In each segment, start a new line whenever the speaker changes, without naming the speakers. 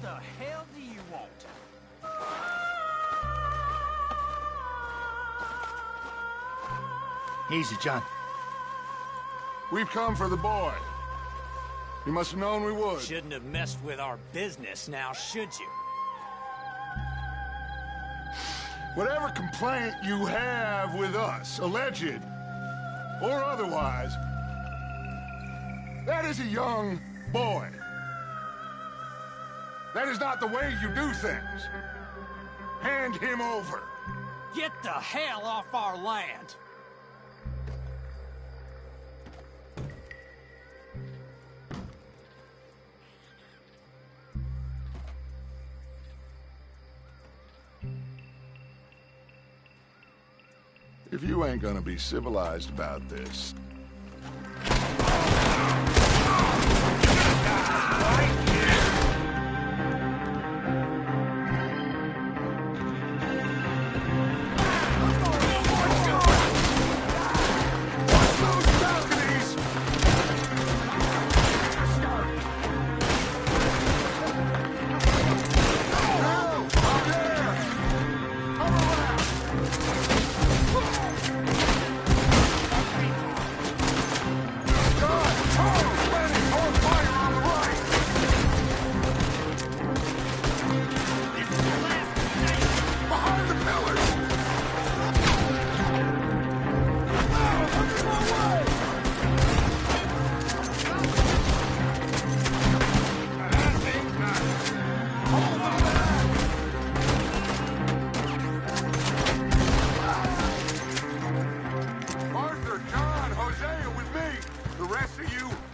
the hell do you want?
Easy, John.
We've come for the boy. You must have known we would.
Shouldn't have messed with our business now, should you?
Whatever complaint you have with us, alleged or otherwise, that is a young boy. That is not the way you do things. Hand him over.
Get the hell off our land!
If you ain't gonna be civilized about this...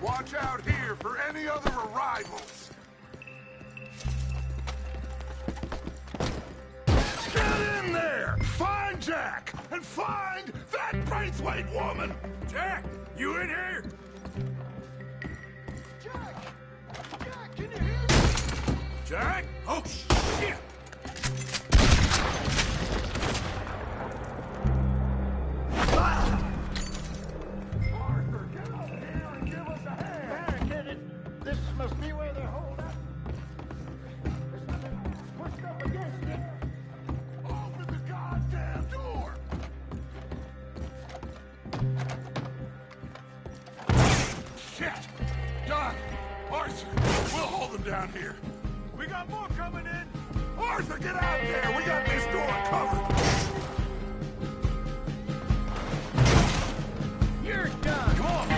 Watch out here for any other arrivals. Get in there! Find Jack! And find that Braithwaite woman! Jack, you in here? Jack! Jack, can you hear me? Jack? Oh, shit!
This must be where they're holed up. There's nothing pushed up against it.
Open the goddamn door! Shit! Doc! Arthur! We'll hold them down here. We got more coming in! Arthur, get out there! We got this door covered!
You're done!
Come on!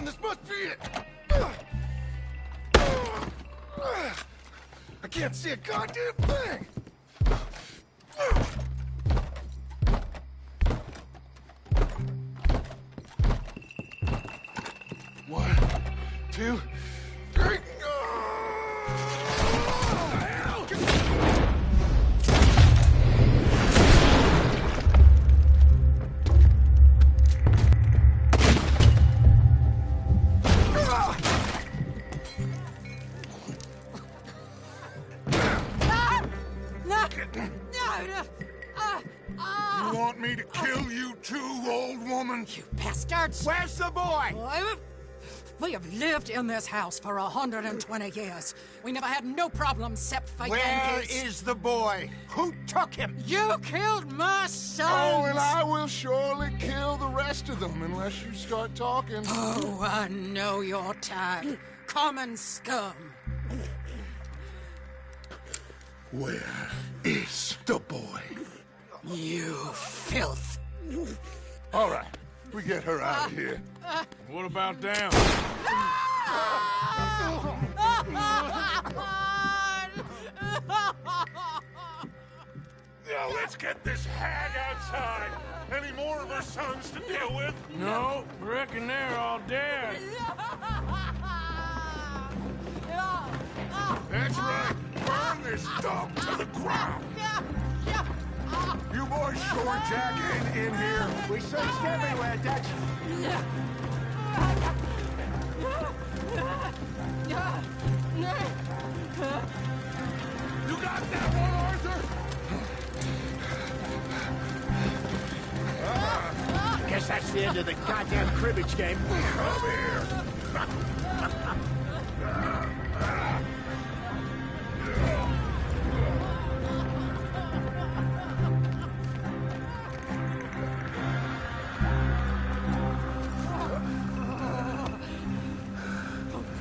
This must be it! I can't see a goddamn thing! One, two, three... You want me to kill you too, old woman?
You pescar! bastards!
Where's the boy?
We have lived in this house for 120 years. We never had no problems except for
Where
Yankees.
is the boy? Who took him?
You killed my son!
Oh, and I will surely kill the rest of them unless you start talking.
Oh, I know your type. Common scum.
Where is the boy?
You filth.
All right, we get her out of here.
What about down?
Now let's get this hag outside. Any more of her sons to deal with?
No, reckon they're all dead.
That's right. Burn this dump to the ground.
You boys sure Jack ain't in here. We searched everywhere, Dutch.
You got that one, Arthur?
Guess that's the end of the goddamn cribbage game.
Come here.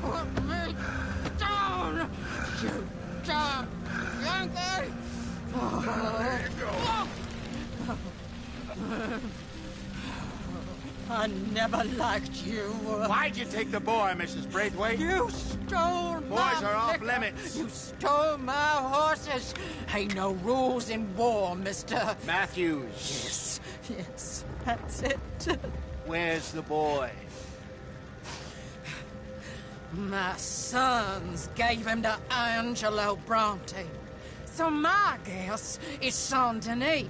Put me down! You damn Yankee!
There you go.
I never liked you.
Why'd you take the boy, Mrs. Braithwaite?
You stole
Boys
my
are off
liquor.
limits.
You stole my horses. Ain't no rules in war, mister.
Matthews,
Yes, that's it.
where's the boy?
My sons gave him to Angelo Bronte. So my guess is Saint Denis.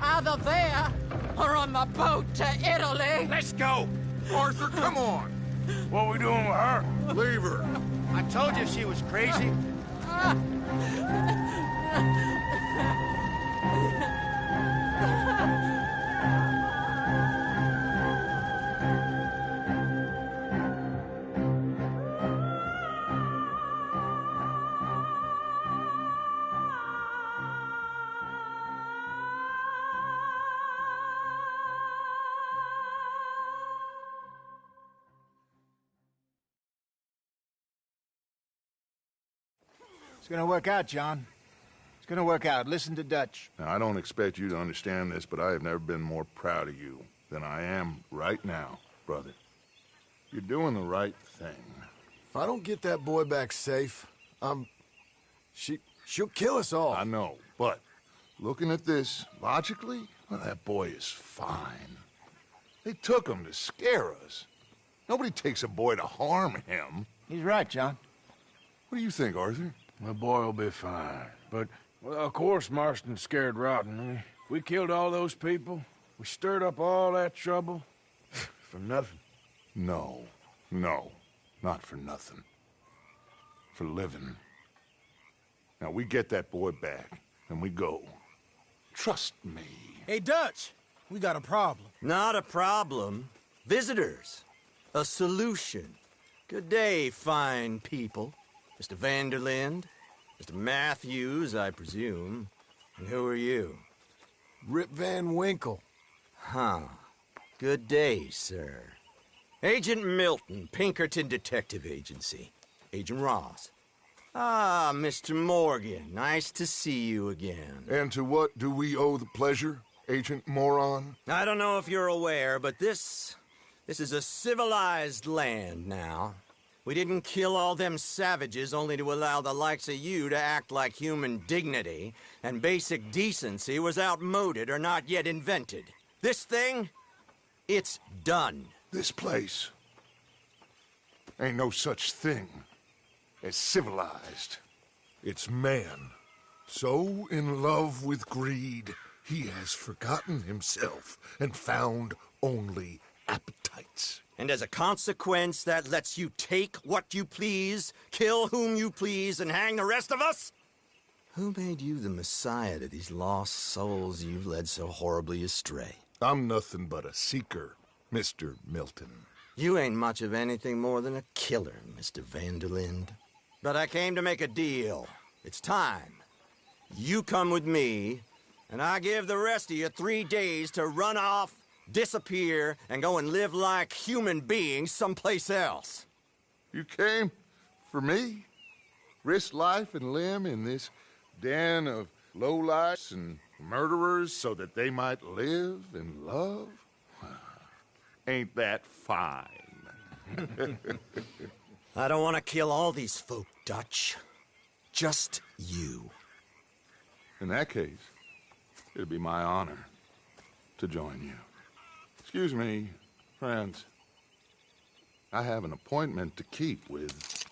Either there or on the boat to Italy.
Let's go.
Arthur, come on.
What we doing with her?
Leave her.
I told you she was crazy. It's gonna work out, John. It's gonna work out. Listen to Dutch.
Now, I don't expect you to understand this, but I have never been more proud of you than I am right now, brother. You're doing the right thing.
If I don't get that boy back safe, she'll kill us all.
I know, but looking at this logically, well, that boy is fine. They took him to scare us. Nobody takes a boy to harm him.
He's right, John.
What do you think, Arthur?
The boy will be fine. But, well, of course Marston's scared rotten. We killed all those people. We stirred up all that trouble. For nothing.
No, not for nothing. For living. Now, we get that boy back, and we go. Trust me.
Hey, Dutch, we got a problem.
Not a problem. Visitors. A solution. Good day, fine people. Mr. Vanderlind, Mr. Matthews, I presume. And who are you?
Rip Van Winkle.
Huh. Good day, sir. Agent Milton, Pinkerton Detective Agency. Agent Ross. Ah, Mr. Morgan, nice to see you again.
And to what do we owe the pleasure, Agent Moron?
I don't know if you're aware, but this is a civilized land now. We didn't kill all them savages only to allow the likes of you to act like human dignity, and basic decency was outmoded or not yet invented. This thing, it's done.
This place ain't no such thing as civilized. It's man. So in love with greed, he has forgotten himself and found only appetites.
And as a consequence, that lets you take what you please, kill whom you please, and hang the rest of us? Who made you the messiah to these lost souls you've led so horribly astray?
I'm nothing but a seeker,
Mr. Milton.
You ain't much of anything more than a killer, Mr. Van der Linde. But I came to make a deal. It's time. You come with me, and I give the rest of you 3 days to run off, disappear, and go and live like human beings someplace else.
You came for me? Risk life and limb in this den of lowlifes and murderers so that they might live and love? Ain't that fine?
I don't want to kill all these folk, Dutch. Just you.
In that case, it'd be my honor to join you. Excuse me, friends. I have an appointment to keep with...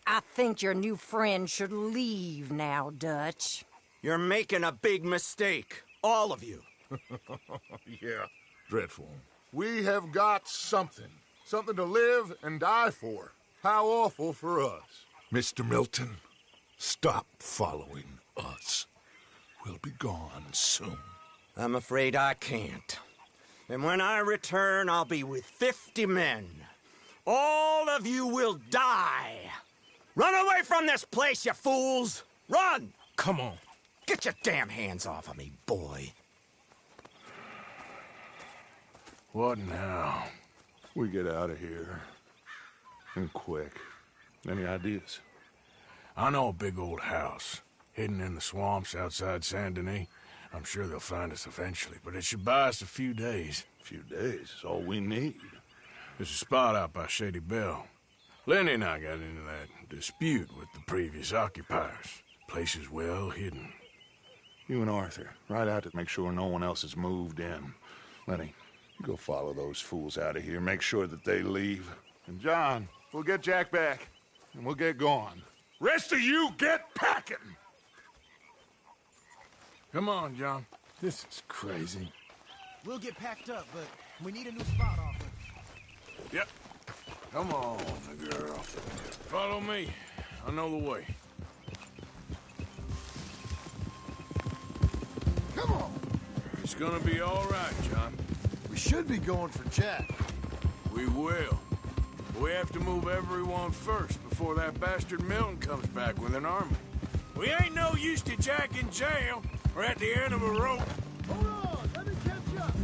I think your new friend should leave now, Dutch.
You're making a big mistake. All of you.
Yeah, dreadful. We have got something. Something to live and die for. How awful for us.
Mr. Milton, stop following us. We'll be gone soon.
I'm afraid I can't. And when I return, I'll be with 50 men. All of you will die. Run away from this place, you fools! Run!
Come on.
Get your damn hands off of me, boy.
What now?
We get out of here. And quick. Any ideas?
I know a big old house, hidden in the swamps outside Saint Denis. I'm sure they'll find us eventually, but it should buy us a few days.
A few days is all we need.
There's a spot out by Shady Belle. Lenny and I got into that dispute with the previous occupiers. Place is well hidden.
You and Arthur, right out to make sure no one else has moved in. Lenny, you go follow those fools out of here. Make sure that they leave. And John, we'll get Jack back, and we'll get going. Rest of you, get packing!
Come on, John. This is crazy.
We'll get packed up, but we need a new spot off.
Yep. Come on, girl. Follow me. I know the way.
Come on!
It's gonna be all right, John.
We should be going for Jack.
We will. We have to move everyone first before that bastard Milton comes back with an army. We ain't no use to Jack in jail or at the end of a rope.
Hold on, let me catch up.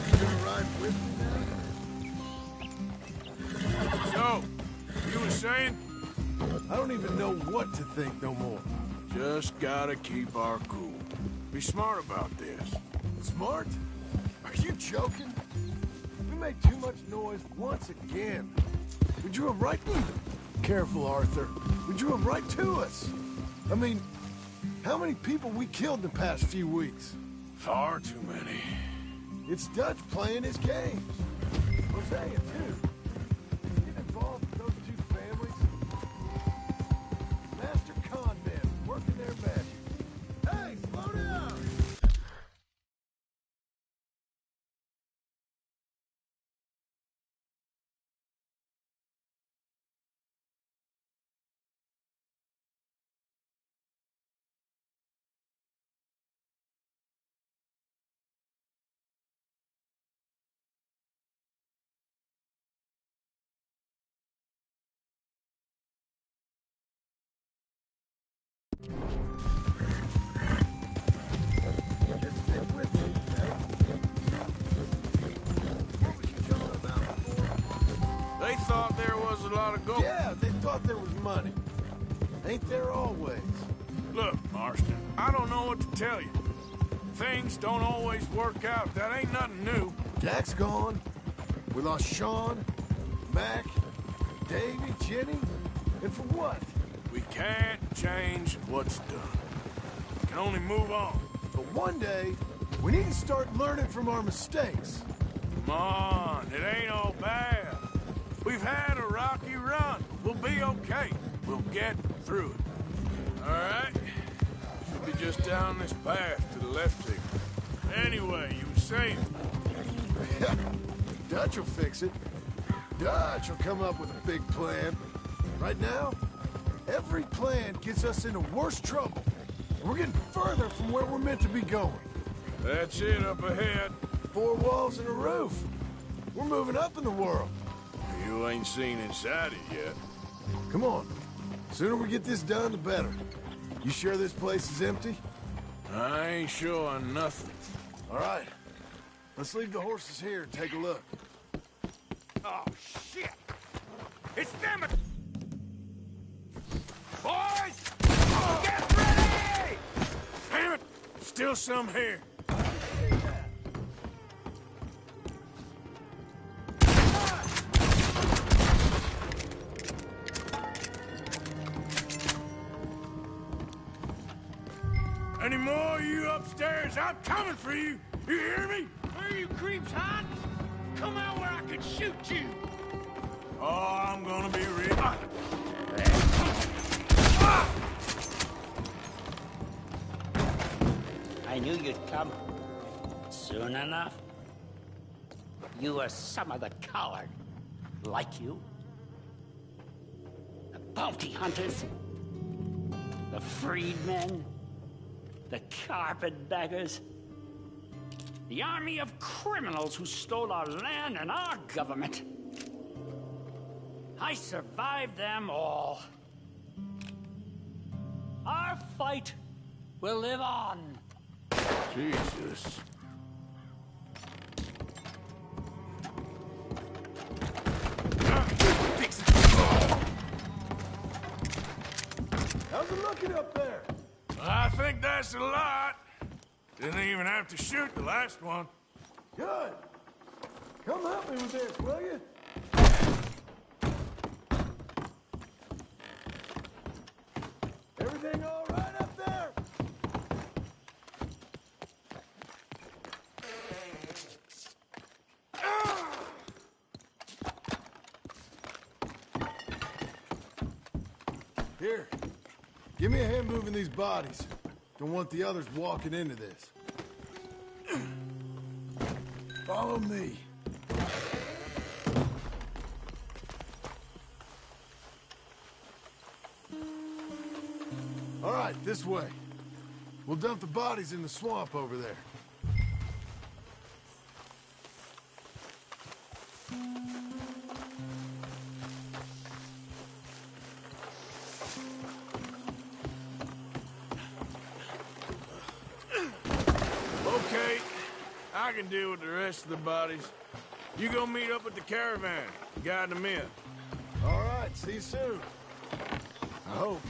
You gonna ride with me now?
saying?
I don't even know what to think no more.
Just gotta keep our cool. Be smart about this.
Smart? Are you joking? We made too much noise once again. We drew him right... Careful, Arthur. We drew him right to us. I mean, how many people we killed in the past few weeks?
Far too many.
It's Dutch playing his games. Hosea, too. Get involved with those two families. Master con men working their magic. Hey, slow down! Just stick with me, okay? What was you talking about before?
They thought there was a lot of gold.
Yeah, they thought there was money. Ain't there always?
Look, Marston, I don't know what to tell you. Things don't always work out. That ain't nothing new.
Jack's gone. We lost Sean, Mac, Davy, Jenny. And for what?
We can't change what's done. We can only move on.
But one day, we need to start learning from our mistakes.
Come on, it ain't all bad. We've had a rocky run. We'll be okay. We'll get through it. All right? Should be just down this path to the left here. Anyway, you were saying?
Dutch will fix it. Dutch will come up with a big plan. Right now, every plan gets us into worse trouble. We're getting further from where we're meant to be going.
That's it up ahead.
4 walls and a roof. We're moving up in the world.
You ain't seen inside it yet.
Come on. Sooner we get this done, the better. You sure this place is empty?
I ain't sure on nothing.
All right. Let's leave the horses here and take a look.
Oh, shit! It's them! Boys! Get ready!
Damn it! Still some here. Any more of you upstairs? I'm coming for you. You hear me?
Where are you creeps hiding? Come out where I can shoot you!
Oh, I'm gonna be real.
I knew you'd come. Soon enough. You were some of the coward. Like you. The bounty hunters. The freedmen. The carpetbaggers. The army of criminals who stole our land and our government. I survived them all. Our fight will live on.
Jesus.
How's it looking up there?
I think that's a lot. Didn't even have to shoot the last one.
Good. Come help me with this, will you? Everything all right up there? Here. Give me a hand moving these bodies. Don't want the others walking into this. Follow me. All right, this way. We'll dump the bodies in the swamp over there.
Okay, I can deal with the rest of the bodies. You go meet up with the caravan, guide them in.
All right. right, see you soon. I hope.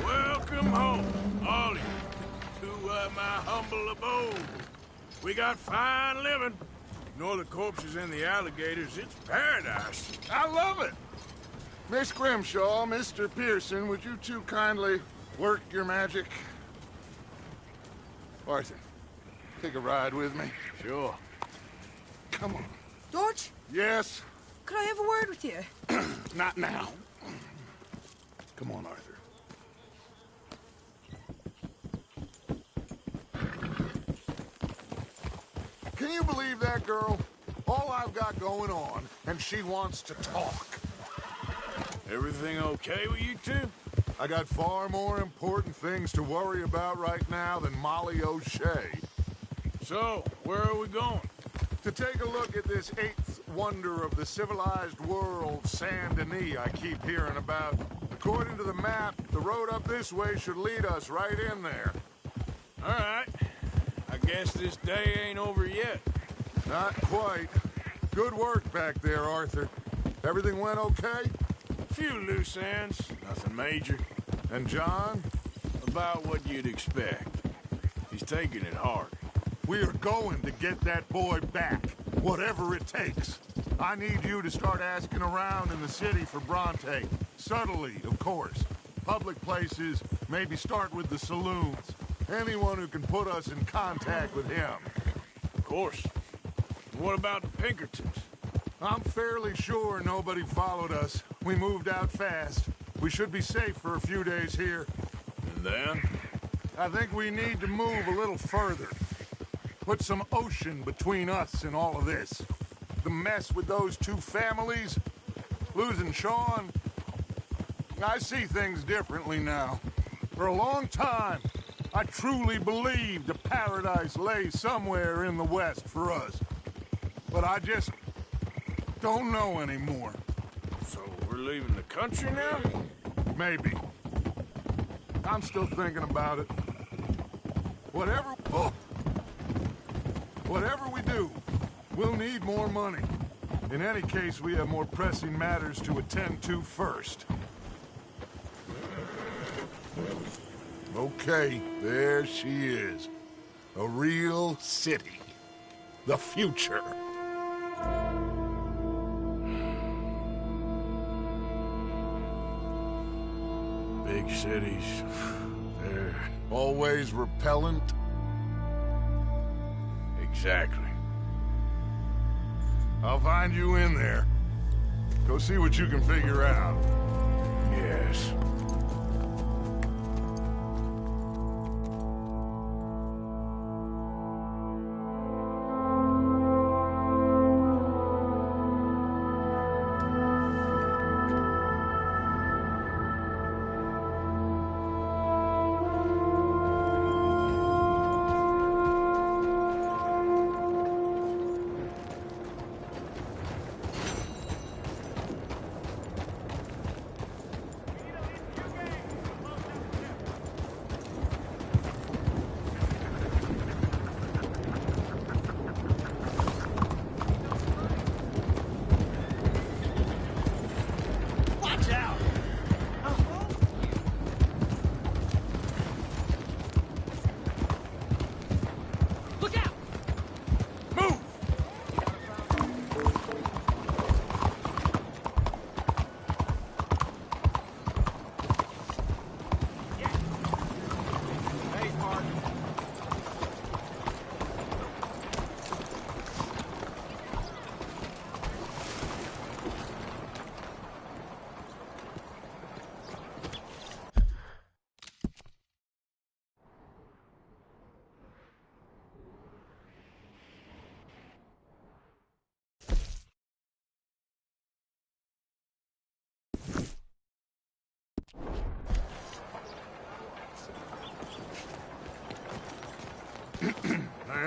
Welcome home, all of you, to my humble abode. We got fine living. Ignore the corpses and the alligators. It's paradise.
I love it! Miss Grimshaw, Mr. Pearson, would you two kindly work your magic? Arthur, take a ride with me.
Sure.
Come on.
George,
Yes?
could I have a word with you?
Not now. Come on, Arthur. Can you believe that girl? All I've got going on, and she wants to talk.
Everything okay with you two?
I got far more important things to worry about right now than Molly O'Shea.
So, where are we going?
To take a look at this eighth wonder of the civilized world, Saint Denis, I keep hearing about. According to the map, the road up this way should lead us right in there.
All right. I guess this day ain't over yet.
Not quite. Good work back there, Arthur. Everything went okay?
Few loose ends, nothing major.
And John?
About what you'd expect. He's taking it hard.
We are going to get that boy back, whatever it takes. I need you to start asking around in the city for Bronte. Subtly, of course. Public places, maybe start with the saloons. Anyone who can put us in contact with him.
Of course. What about the Pinkertons?
I'm fairly sure nobody followed us. We moved out fast. We should be safe for a few days here.
And then?
I think we need to move a little further. Put some ocean between us and all of this. The mess with those two families, losing Sean. I see things differently now. For a long time, I truly believed a paradise lay somewhere in the West for us. But I just don't know anymore.
So we're leaving the country now?
Maybe. I'm still thinking about it. Whatever we do, we'll need more money. In any case, we have more pressing matters to attend to first. Okay, there she is. A real city. The future.
Big cities. They're...
Always repellent.
Exactly.
I'll find you in there. Go see what you can figure out.
Yes.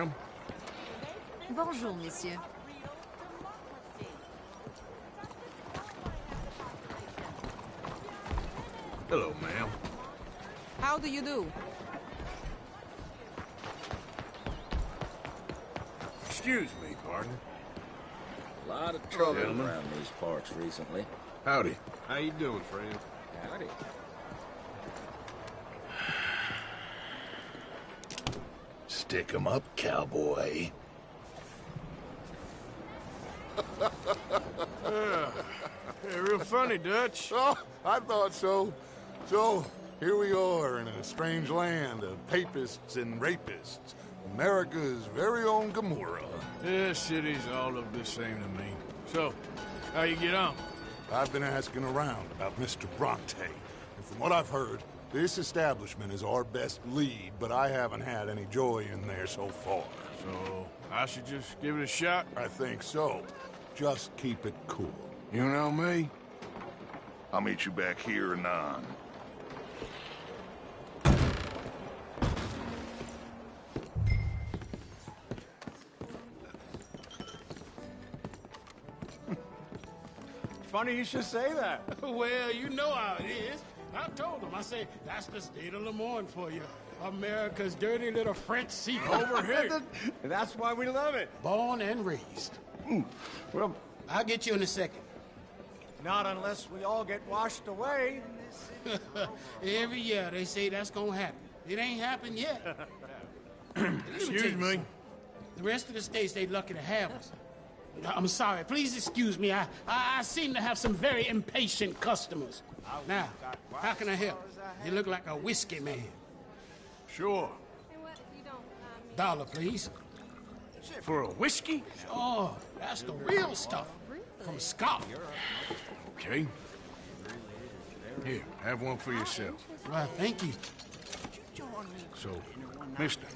ma'am.
Bonjour, monsieur.
Hello, ma'am.
How do you do?
Excuse me, partner.
A lot of trouble around these parts recently.
Howdy. How you doing, friend?
Howdy.
Stick 'em up, cowboy.
Hey, real funny, Dutch.
Oh, I thought so. So, here we are in a strange land of papists and rapists. America's very own Gomorrah.
This city's all look the same to me. So, how you get on?
I've been asking around about Mr. Bronte, and from what I've heard, this establishment is our best lead, but I haven't had any joy in there so far.
So, I should just give it a shot?
I think so. Just keep it cool.
You know me?
I'll meet you back here anon.
Funny you should say that.
Well, you know how it is. I told him. I said, that's the state of Lemoyne for you. America's dirty little French secret.
Over here.
That's why we love it.
Born and raised.
Well,
I'll get you in a second.
not unless we all get washed away.
Every year they say that's gonna happen. It ain't happened yet.
Excuse me.
The rest of the states, they lucky to have us. I'm sorry. Please excuse me. I seem to have some very impatient customers. Now, how can I help? You look like a whiskey man.
Sure.
$1, please.
For a whiskey?
Oh, that's the real stuff. From Scotland.
Okay. Here, have one for yourself.
Well, thank you.
So, mister,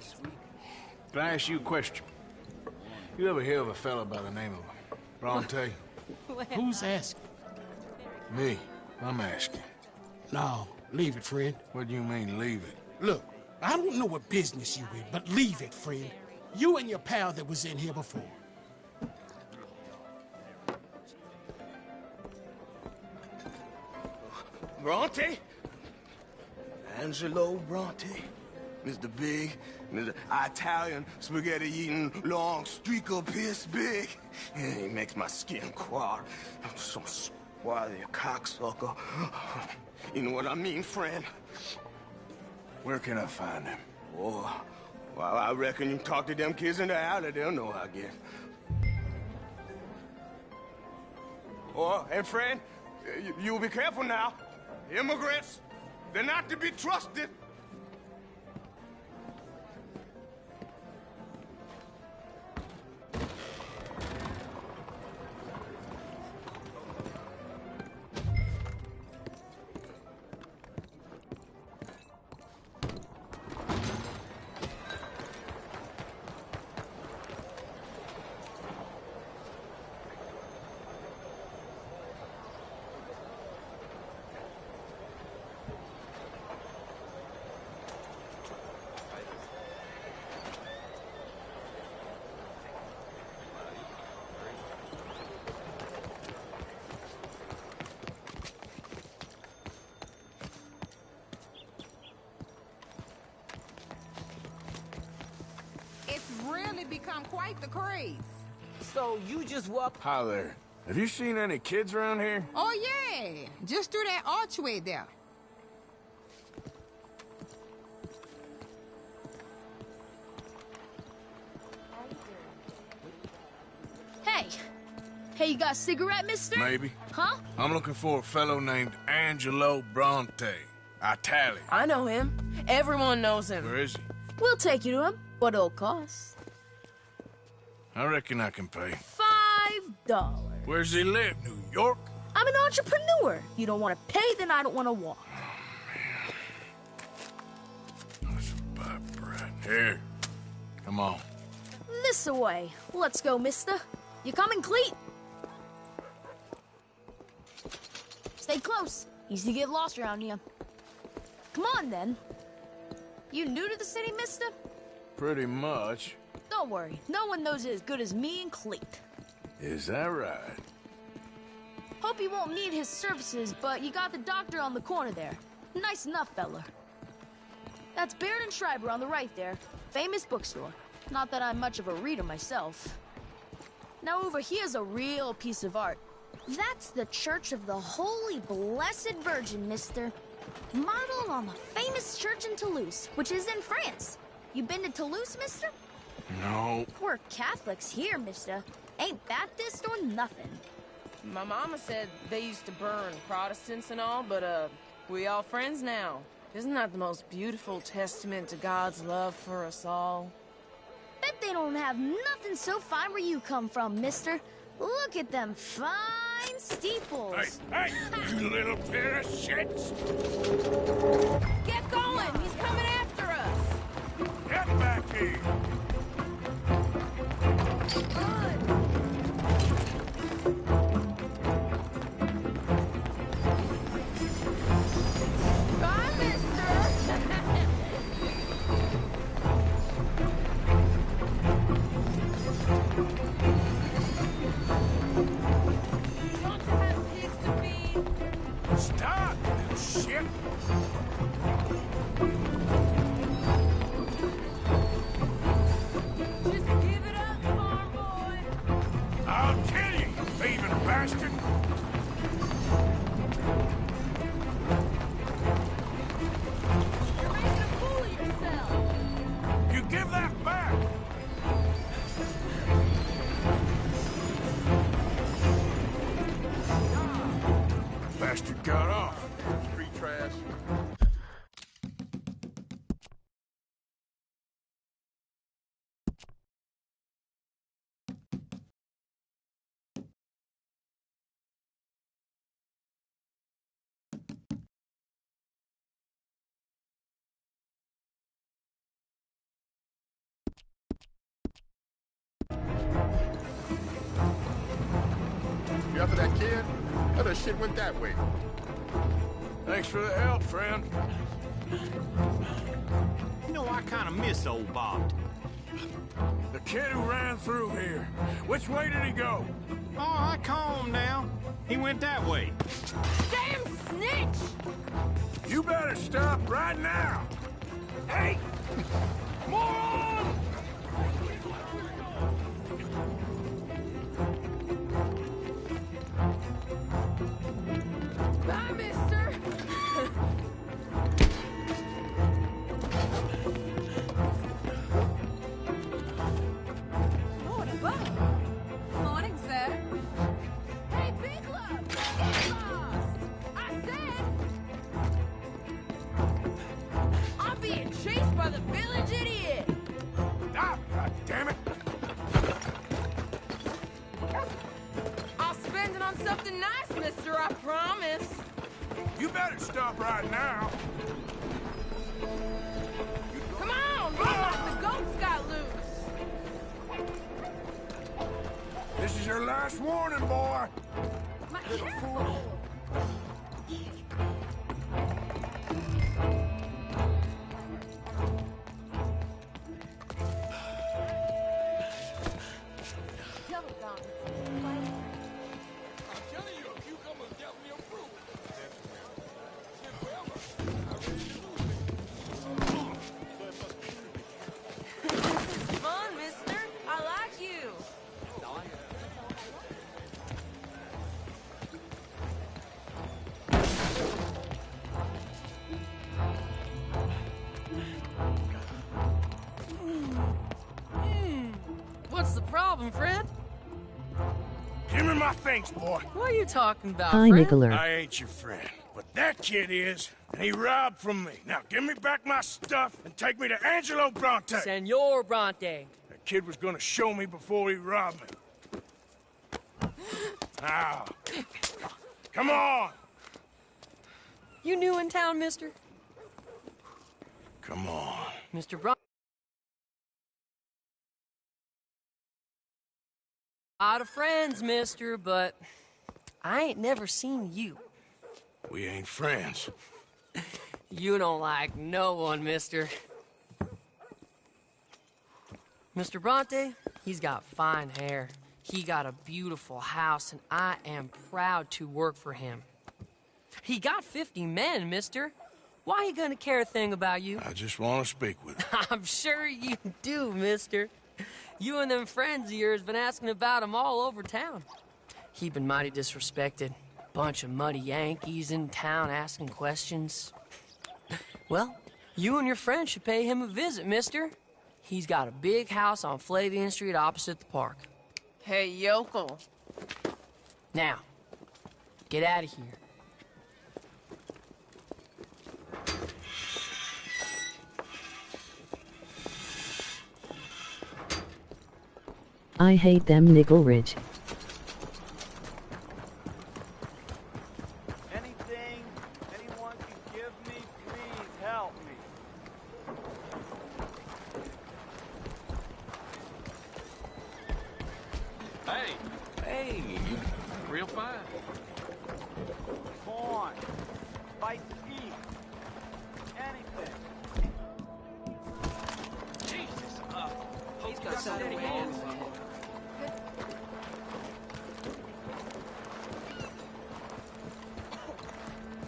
can I ask you a question? You ever hear of a fella by the name of Bronte?
Who's asking?
Me. I'm asking.
No, leave it, friend.
What do you mean, leave it?
Look, I don't know what business you in, but leave it, friend. You and your pal that was in here before.
Bronte? Angelo Bronte. Mr. Big, Mr. Italian spaghetti-eating long streaker piss big. He makes my skin crawl. So swarthy, you cocksucker. You know what I mean, friend?
Where can I find him?
Oh, well, I reckon you talk to them kids in the alley, they'll know, I guess. Oh, and friend, you'll be careful now. Immigrants, they're not to be trusted.
Really become quite the craze.
So you just walk...
Hi there. Have you seen any kids around here?
Oh, yeah. Just through that archway there.
Hey. Hey, you got a cigarette, mister?
Maybe.
Huh?
I'm looking for a fellow named Angelo Bronte. Italian.
I know him. Everyone knows him.
Where is he?
We'll take you to him. What it'll cost?
I reckon I can pay.
$5.
Where's he live? New York?
I'm an entrepreneur. You don't want to pay, then I don't want to walk.
That's about right. Here. Come on.
This away. Let's go, mister. You coming, Cleet? Stay close. Easy to get lost around here. Come on, then. You new to the city, mister?
Pretty much.
Go Don't worry. No one knows it as good as me and Cleet.
Is that right?
Hope you won't need his services, but you got the doctor on the corner there. Nice enough, fella. That's Baird and Schreiber on the right there. Famous bookstore. Not that I'm much of a reader myself. Now over here's a real piece of art.
That's the Church of the Holy Blessed Virgin, mister. Modeled on the famous church in Toulouse, which is in France. You been to Toulouse, mister?
No.
We're Catholics here, mister. Ain't Baptist or nothing.
My mama said they used to burn Protestants and all, but, we all friends now. Isn't that the most beautiful testament to God's love for us all?
Bet they don't have nothing so fine where you come from, mister. Look at them fine steeples.
Hey, you little pair of shits!
Get going! He's coming after us!
Get back here!
Bye, mister! Don't you have pigs to feed?
Stop, little shit!
Just give it up, farm boy!
I'll kill you, you thieving bastard!
You're making a fool of yourself!
You give that back! Bastard got off.
Street trash. You after that kid? Other shit went that way.
Thanks for the help, friend.
You know, I kind of miss old Bob.
The kid who ran through here. Which way did he go?
Oh, I calm now. He went that way.
Damn snitch!
You better stop right now! Hey! Moron!
Bye, mister! Morning, Bob. Morning, sir. Hey, Big Love! Get lost! I said... I'm being chased by the village idiot!
Stop, goddammit!
I'll spend it on something nice, mister, I promise.
You better stop right now.
Come on, run like the goats got loose.
This is your last warning, boy.
My careful. Fun, mister. I like you. What's the problem, Fred?
Give me my things, boy.
What are you talking about,
Hi,
friend?
Nicola.
I ain't your friend, but that kid is, and he robbed from me. Now give me back my stuff and take me to Angelo Bronte.
Senor Bronte.
That kid was gonna show me before he robbed me. Now, come on.
You new in town, mister?
Come on.
Mr. Bronte. Lot of friends, mister, but I ain't never seen you.
We ain't friends.
You don't like no one, mister.
Mr. Bronte, he's got fine hair. He got a beautiful house, and I am proud to work for him. He got 50 men, mister. Why he gonna care a thing about you?
I just want to speak with him.
I'm sure you do, mister. You and them friends of yours been asking about him all over town. He been mighty disrespected. Bunch of muddy Yankees in town asking questions. Well, you and your friend should pay him a visit, mister. He's got a big house on Flavian Street opposite the park.
Hey, yokel.
Now, get out of here.
I hate them nickel rich.
Anything anyone can give me, please help me.
Hey, you real fine.
Corn, spiced beef, anything.
Jesus, he's got so many hands.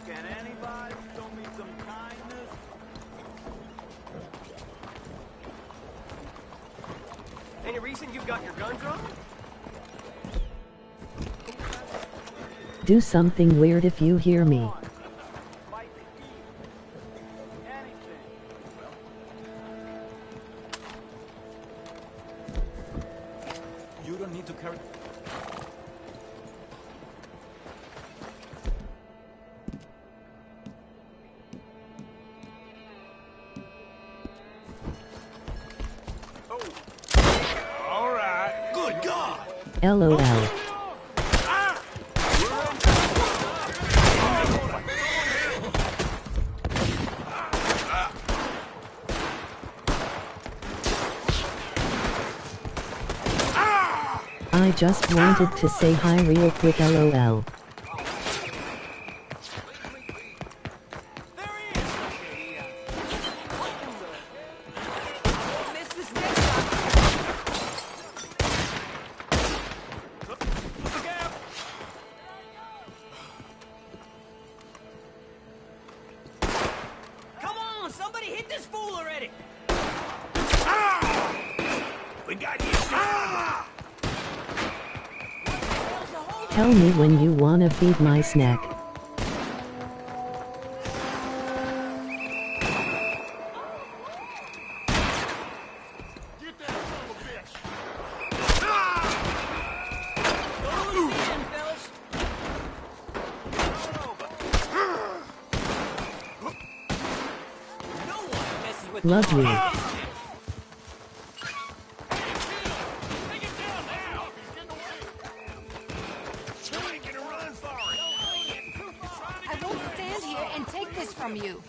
Can anybody show me some kindness?
Any reason you've got your gun drawn?
Do something weird if you hear me.
You don't need to carry...
All right. Good God.
LOL. I just wanted to say hi real quick, LOL.
Come on, somebody hit this fool already!
We got you.
Tell me when you wanna feed my snack. Love you.
I won't stand here and take this from you.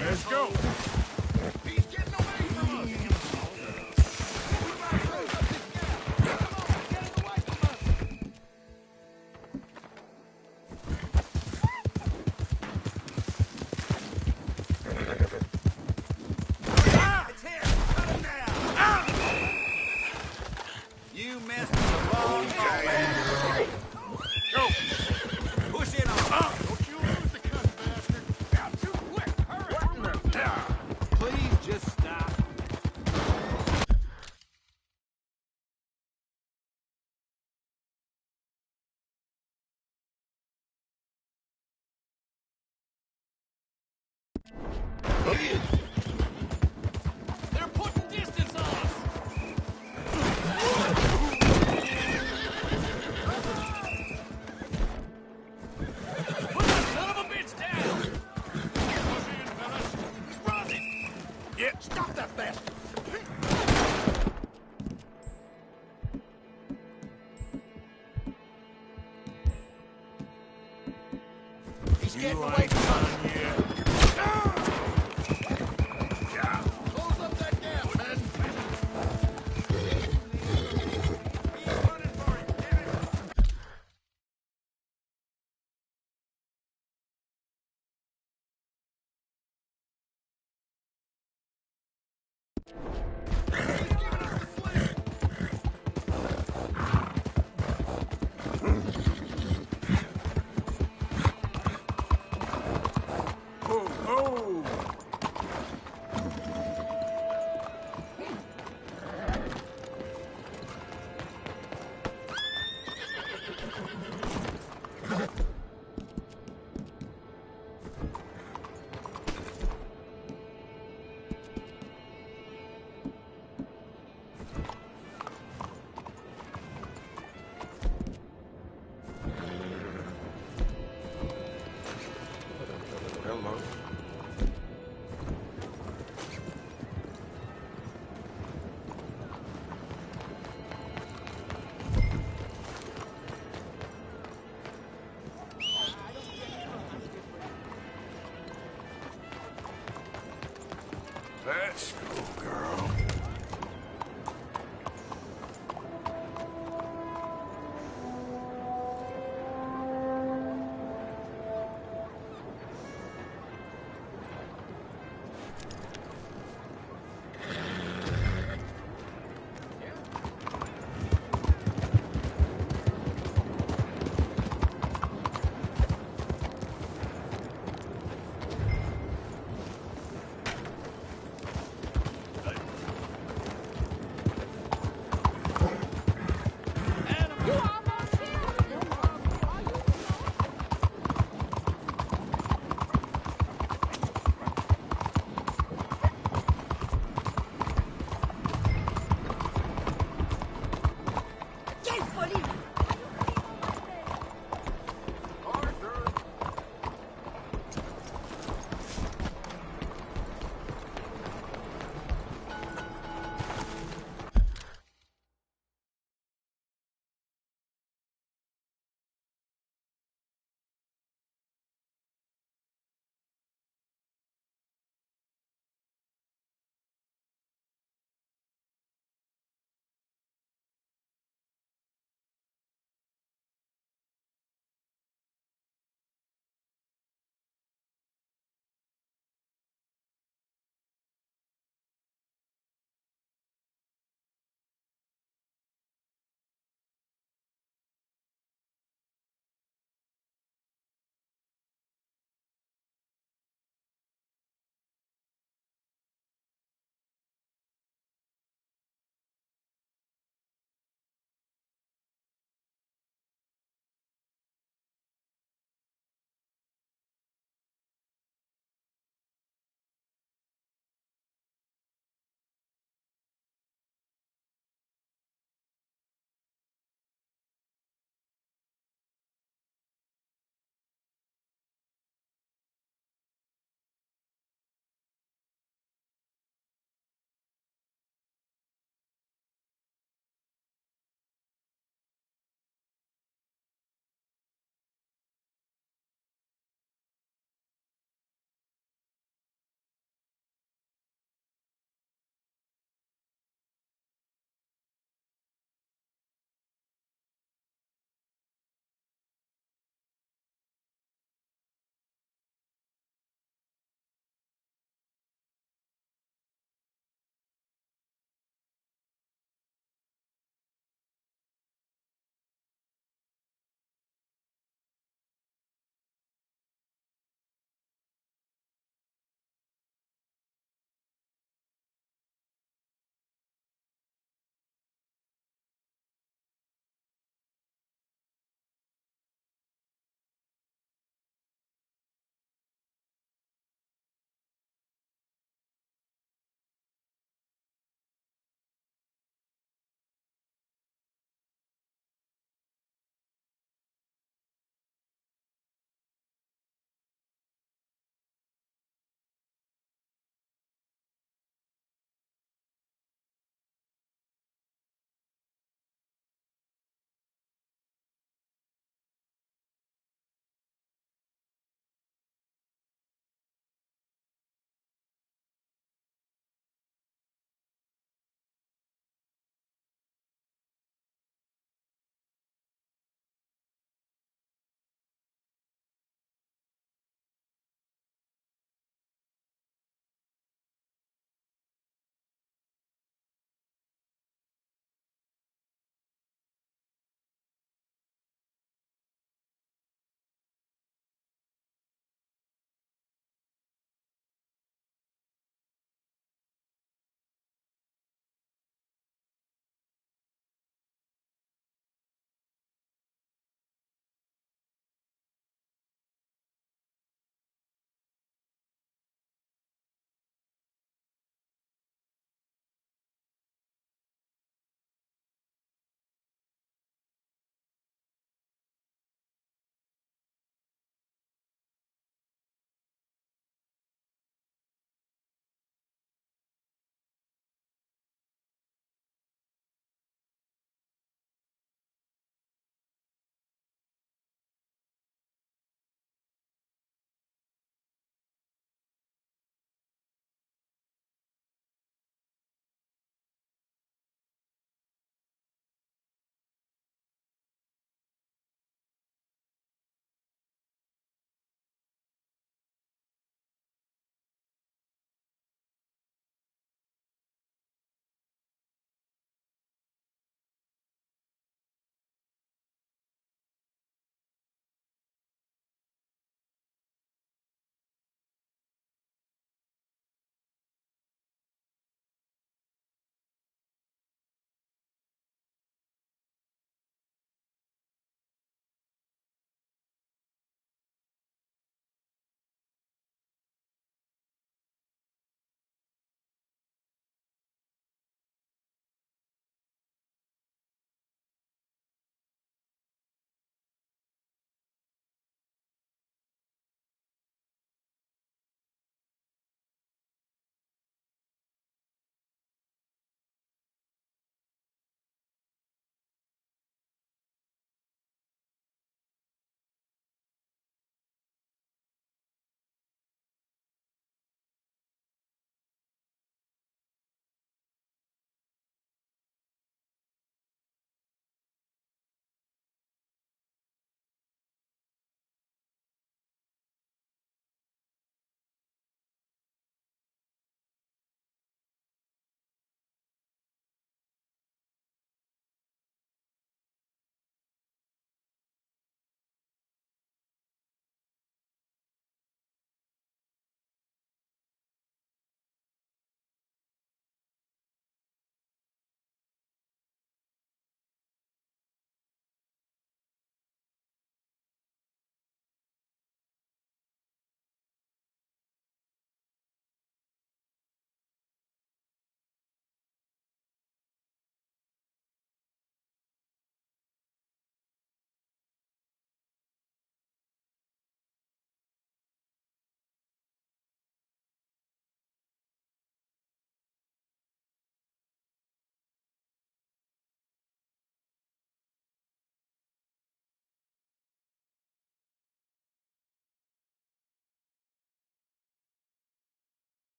Let's go.
You messed with the wrong man.
Go.
Push in on him.
Don't you lose the cuss, bastard. Out too quick. Hurry.
Please just stop.
They're putting distance on us. Put that son of a bitch down. Push in, fellas. Run it.
Yeah, stop that bastard.
He's
You
getting away
ain't
from us.
done yet.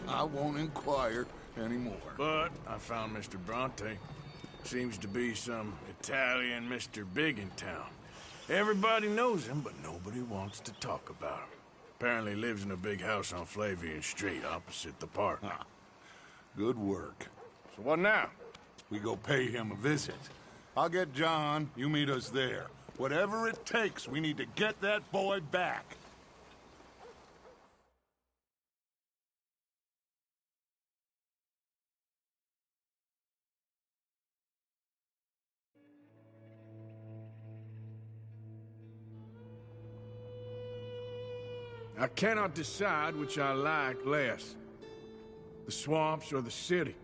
I won't inquire anymore.
But I found Mr. Bronte. Seems to be some Italian Mr. Big in town. Everybody knows him, but nobody wants to talk about him. Apparently lives in a big house on Flavian Street, opposite the park.
Ah, good work.
So what now?
We go pay him a visit. I'll get John, you meet us there. Whatever it takes, we need to get that boy back.
I cannot decide which I like less. The swamps or the city.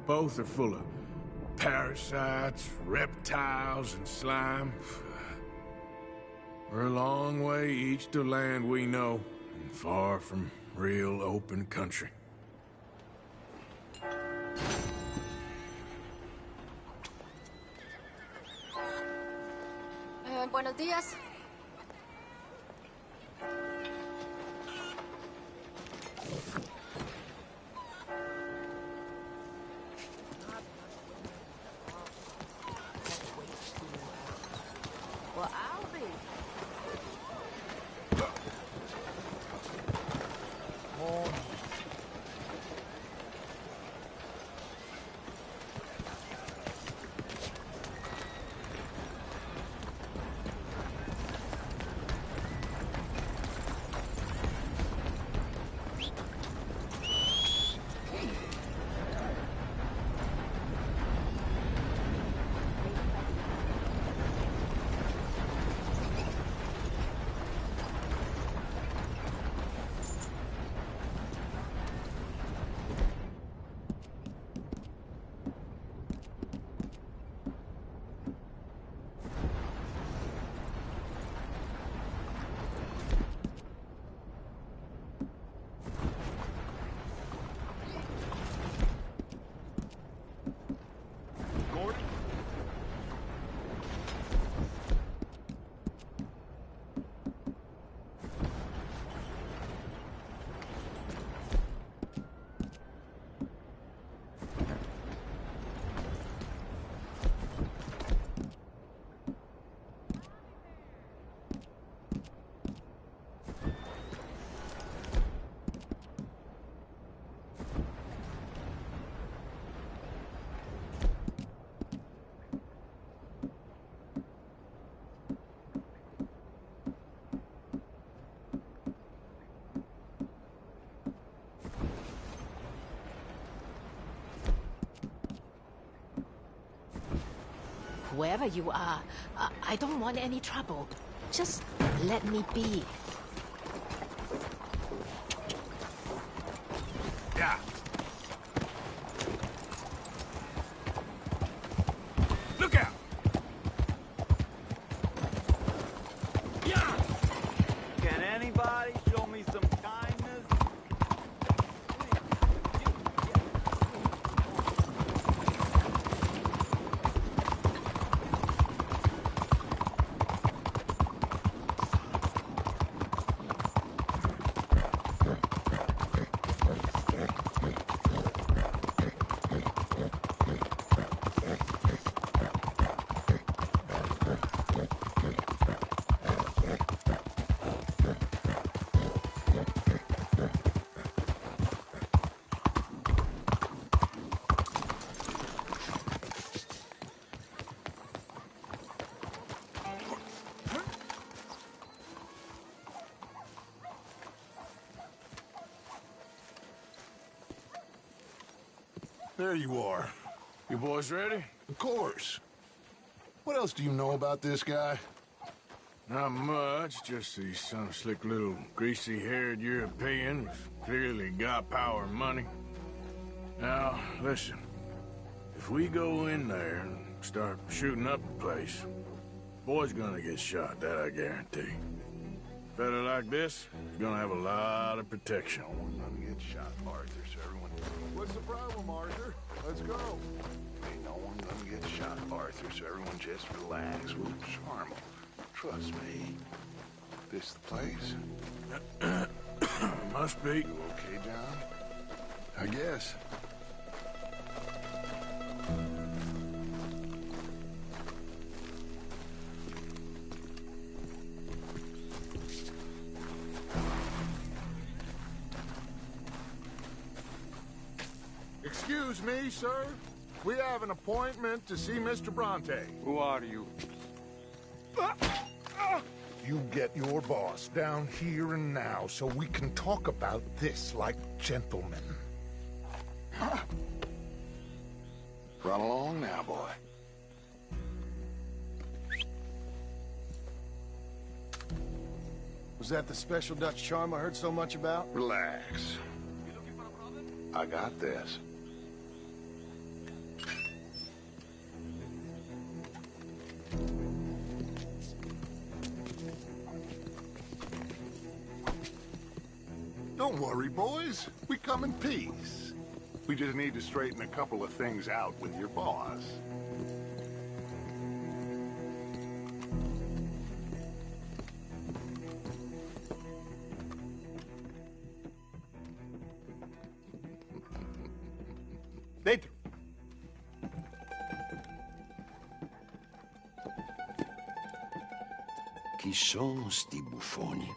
Both are full of parasites, reptiles, and slime. We're a long way east to land we know, and far from real open country.
Buenos días.
Well, I'll be.
Whoever you are, I don't want any trouble. Just let me be.
Yeah. Look out! Yeah!
Can anybody show me some kindness?
There you are.
You boys ready?
Of course. What else do you know about this guy?
Not much, just he's some slick little greasy-haired European who's clearly got power and money. Now, listen. If we go in there and start shooting up the place, boy's gonna get shot, that I guarantee. A fella like this is gonna have a lot of protection.
No one's gonna get shot, Arthur, so everyone... What's the problem, Arthur? Let's go. Ain't no one gonna get shot, Arthur, so everyone just relax. We'll charm them. Trust me. This the place?
Must be.
You okay, John?
I guess.
Excuse me, sir. We have an appointment to see Mr. Bronte.
Who are you?
You get your boss down here and now so we can talk about this like gentlemen. Run along now, boy.
Was that the special Dutch charm I heard so much about?
Relax. I got this. Don't worry, boys. We come in peace. We just need to straighten a couple of things out with your boss.
Dentro.
Chi sono sti buffoni?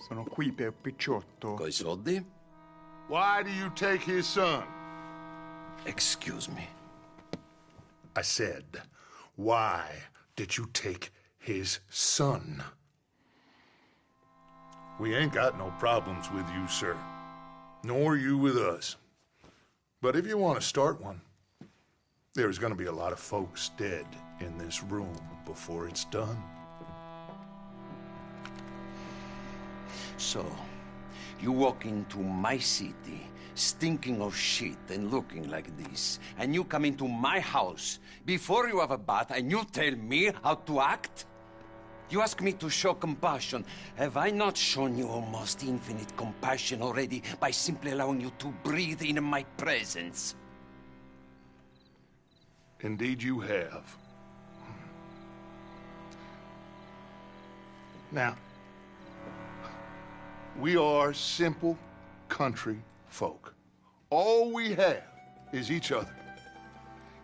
Sono qui per Picciotto.
Coi soldi?
Why do you take his son?
Excuse me.
I said, why did you take his son? We ain't got no problems with you, sir. Nor you with us. But if you want to start one, there's going to be a lot of folks dead in this room before it's done.
So, you walk into my city, stinking of shit and looking like this, and you come into my house before you have a bath and you tell me how to act? You ask me to show compassion. Have I not shown you almost infinite compassion already by simply allowing you to breathe in my presence?
Indeed you have. Now, we are simple country folk. All we have is each other.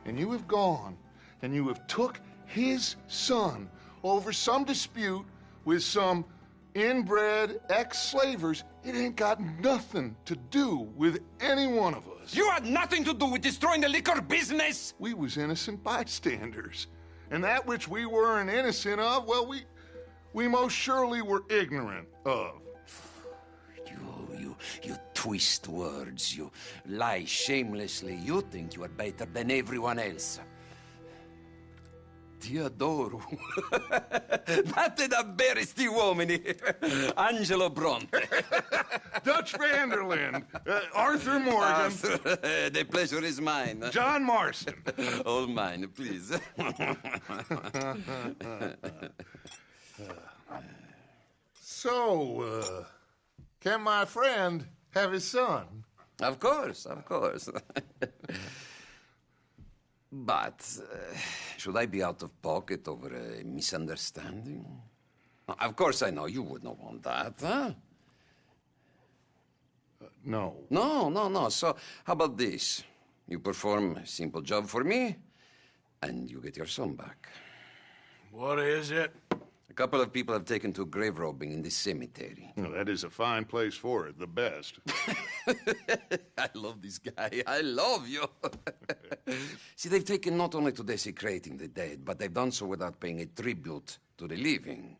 And you have gone and you have took his son over some dispute with some inbred ex-slavers. It ain't got nothing to do with any one of us.
You had nothing to do with destroying the liquor business!
We was innocent bystanders. And that which we weren't innocent of, well, we most surely were ignorant of.
You twist words, you lie shamelessly. You think you are better than everyone else. Ti adoro. Vatte davvero sti uomini. Angelo Bronte.
Dutch Vanderland. Arthur Morgan.
Arthur, the pleasure is mine.
John Marston.
All mine, please.
So, can my friend have his son?
Of course, of course. But, should I be out of pocket over a misunderstanding? Of course I know you would not want that, huh?
No.
No. So, how about this? You perform a simple job for me, and you get your son back.
What is it?
A couple of people have taken to grave robbing in this cemetery.
Well, that is a fine place for it, the best.
I love this guy. I love you. See, they've taken not only to desecrating the dead, but they've done so without paying a tribute to the living.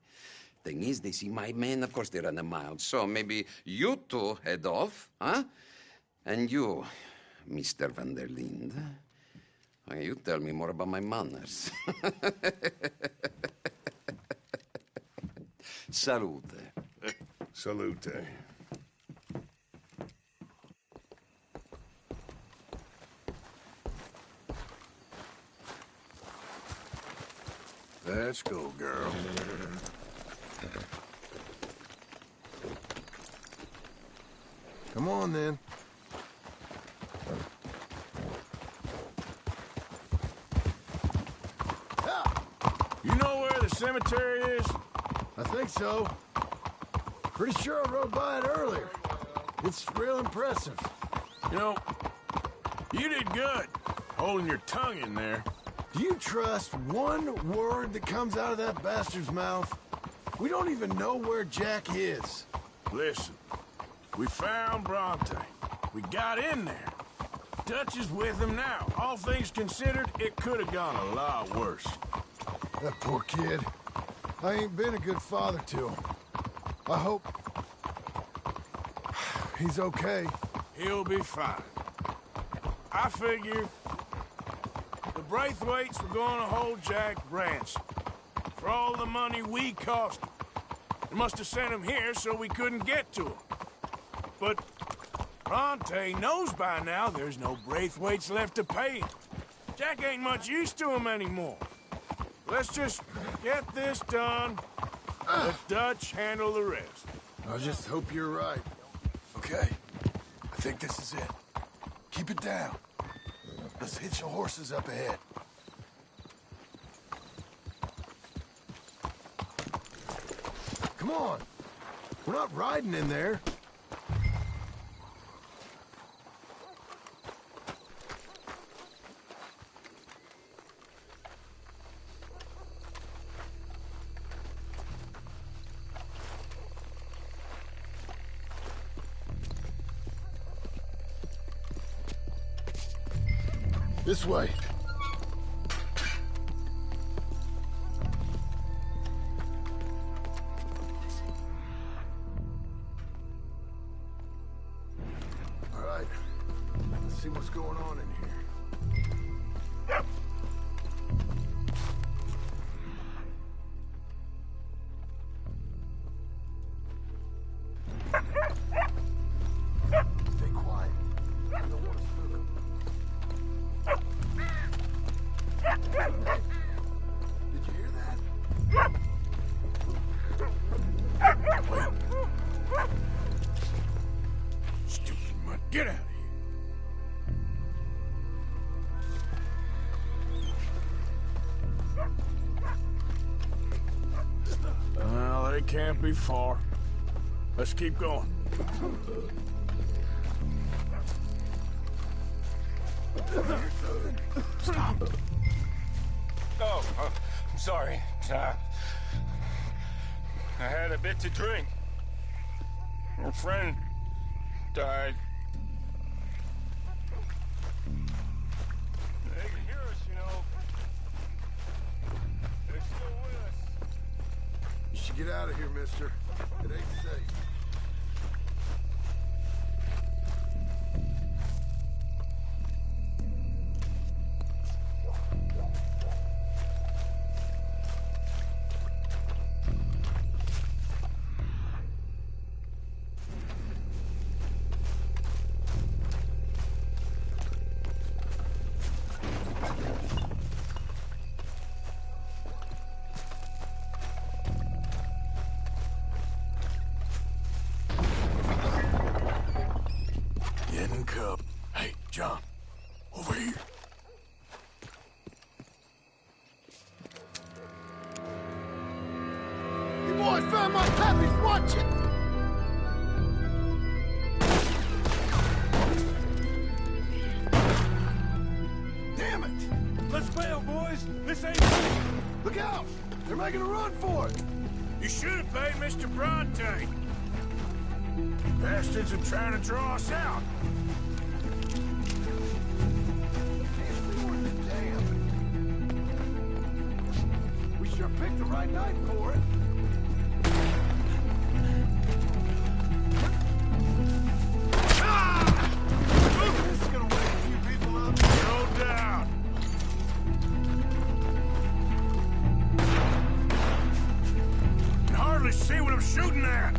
Thing is, they see my men, of course they run a mile. So maybe you two head off, huh? And you, Mr. Van der Linde, you tell me more about my manners. Salute.
Salute.
Let's go, girl. Come on, then.
You know where the cemetery is?
I think so. Pretty sure I rode by it earlier. It's real impressive.
You know, you did good, holding your tongue in there.
Do you trust one word that comes out of that bastard's mouth? We don't even know where Jack is.
Listen, we found Bronte. We got in there. Dutch is with him now. All things considered, it could have gone a lot worse.
That poor kid. I ain't been a good father to him. I hope he's okay.
He'll be fine. I figure the Braithwaites were going to hold Jack ransom for all the money we cost him. They must have sent him here so we couldn't get to him. But Bronte knows by now there's no Braithwaites left to pay him. Jack ain't much use to him anymore. Let's just get this done. Let Dutch handle the rest.
I just hope you're right. Okay, I think this is it. Keep it down. Let's hitch your horses up ahead. Come on. We're not riding in there. This way. All right. Let's see what's going on in here. Stay quiet. I don't want to spook them. Did you hear that?
Wait. Stupid mutt. Get out of here. Well, they can't be far. Let's keep going.
Stop. Oh, I'm sorry. I had a bit to drink. Our friend died. They can hear us, you know. They're still with us.
You should get out of here, mister. It ain't safe.
Hey, John, over here.
You boys found my puppies, watch it! Damn it!
Let's bail, boys. This ain't...
Look out! They're making a run for it!
You should have paid Mr. Bronte. Bastards are trying to draw us out.
We sure picked the right night for it. This is gonna wake a few people up.
No doubt. Can hardly see what I'm shooting at.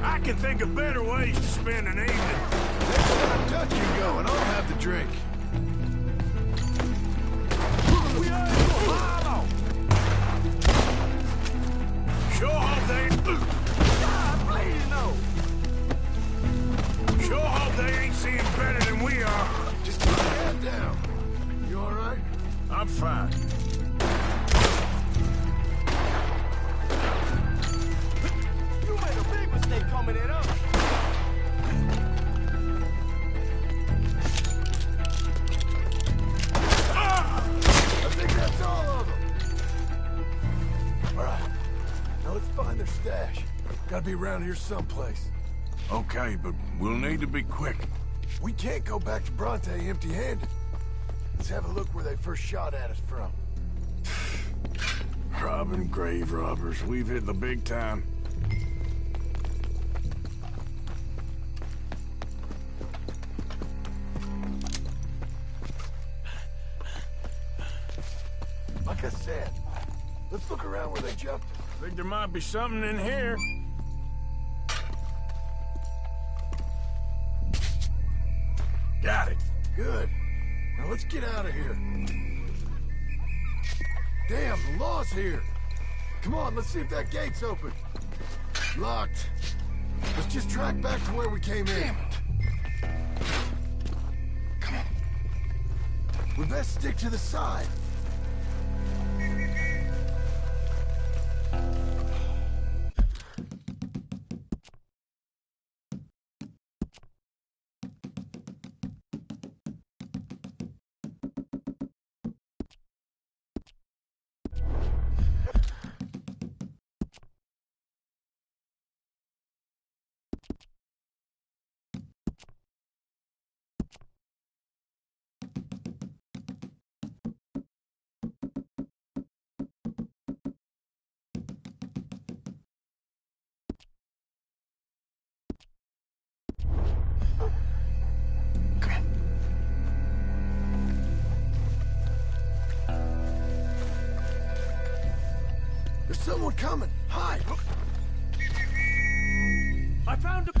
I can think of better ways to spend an evening.
Next time Dutch you going, I'll have the drink.
We are in Apollo. Sure hope they ain't...
Please, no.
Sure hope they ain't seeing better than we are.
Just keep your head down. You all right?
I'm fine.
gotta be around here someplace.
Okay, but we'll need to be quick.
We can't go back to Bronte empty-handed. Let's have a look where they first shot at us from.
Robbing grave robbers. We've hit the big time.
Like I said, let's look around where they jumped us.
Think there might be something in here. Got it.
Good. Now let's get out of here. Damn, the law's here. Come on, let's see if that gate's open. Locked. Let's just track back to where we came in.
Damn it.
Come on. We best stick to the side. There's someone coming. Hide.
I found a...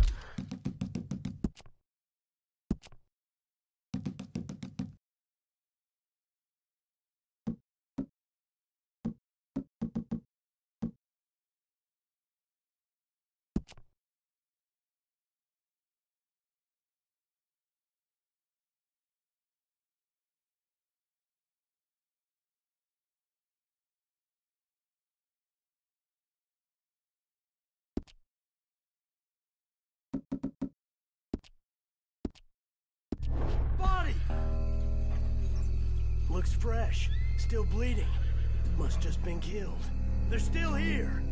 body! Looks fresh. Still bleeding. Must just been killed. They're still here.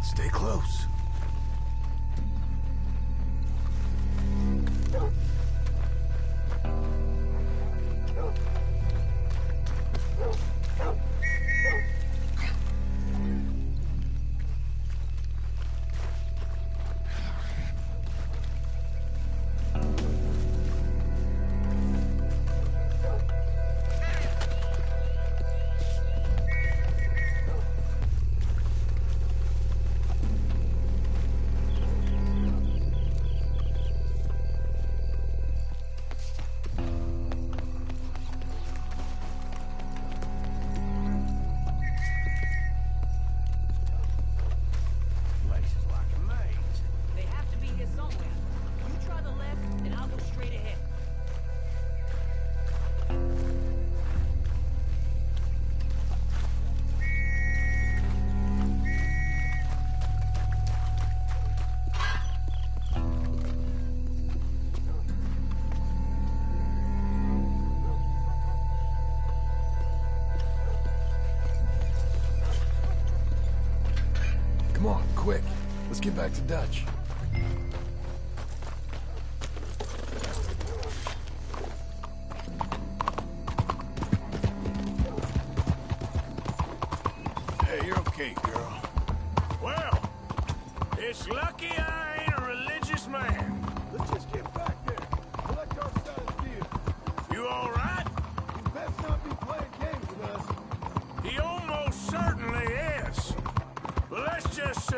Stay close. Come on, quick. Let's get back to Dutch.
Hey, you're okay, girl. Well, it's lucky I ain't a religious man.
Let's just get back there. Collect our side of the deal.
You all right?
You best not be playing games with us.
He almost certainly is. But let's just see.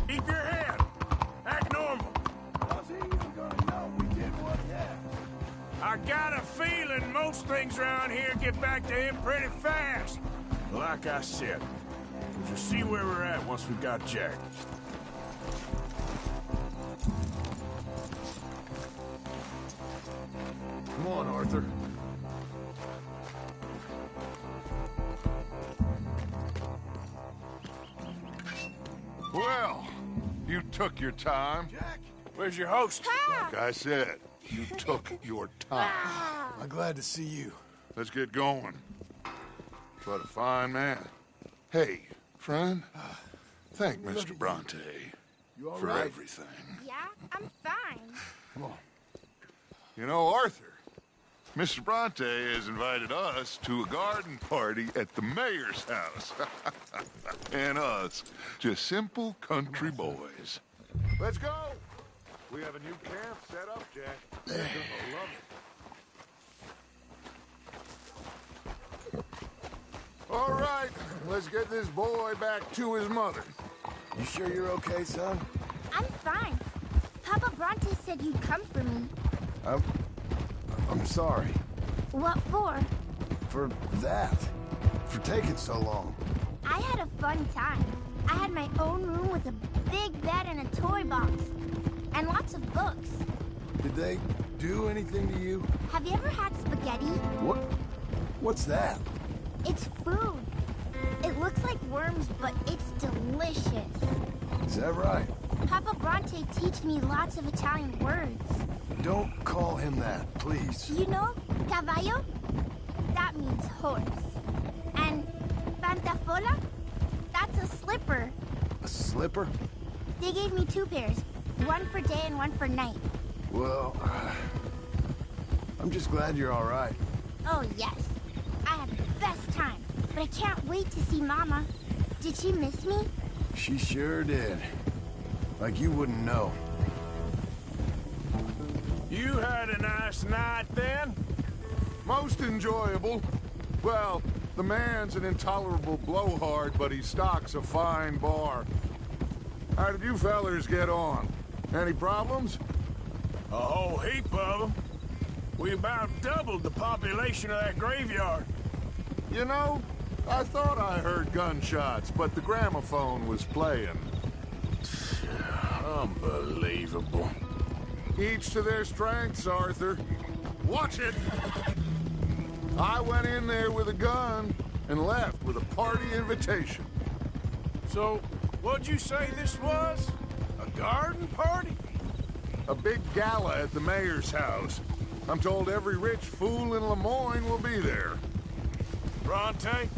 Keep your head. Act I got a feeling most things around here get back to him pretty fast. Like I said, we'll just see where we're at once we got Jack.
Come on, Arthur.
Well, you took your time.
Jack!
Where's your host?
Like I said, you took your time.
I'm glad to see you.
Let's get going. What a fine man. Hey, friend, thank Mr. Bronte
You all
for
right?
everything.
Yeah, I'm fine.
Come on.
You know, Arthur, Mr. Bronte has invited us to a garden party at the mayor's house. And us, just simple country boys. Let's go! We have a new camp set up, Jack. You're gonna love it. All right, let's get this boy back to his mother.
You sure you're okay, son?
I'm fine. Papa Bronte said you'd come for me.
I'm sorry.
What for?
For that. For taking so long.
I had a fun time. I had my own room with a big bed and a toy box. And lots of books.
Did they do anything to you?
Have you ever had spaghetti?
What's that?
It's food. It looks like worms, but it's delicious.
Is that right?
Papa Bronte teach me lots of Italian words.
Don't call him that, please.
You know, caballo? That means horse. And pantafola? That's a slipper.
A slipper?
They gave me 2 pairs. One for day and one for night.
Well, I'm just glad you're all right.
Oh, yes. I had the best time. But I can't wait to see Mama. Did she miss me?
She sure did. Like you wouldn't know.
You had a nice night then?
Most enjoyable. Well, the man's an intolerable blowhard, but he stocks a fine bar. How did you fellers get on? Any problems?
A whole heap of them. We about doubled the population of that graveyard.
You know, I thought I heard gunshots, but the gramophone was playing.
Unbelievable.
Each to their strengths, Arthur. Watch it! I went in there with a gun and left with a party invitation.
So, what'd you say this was? A garden party?
A big gala at the mayor's house. I'm told every rich fool in Lemoyne will be there.
Bronte?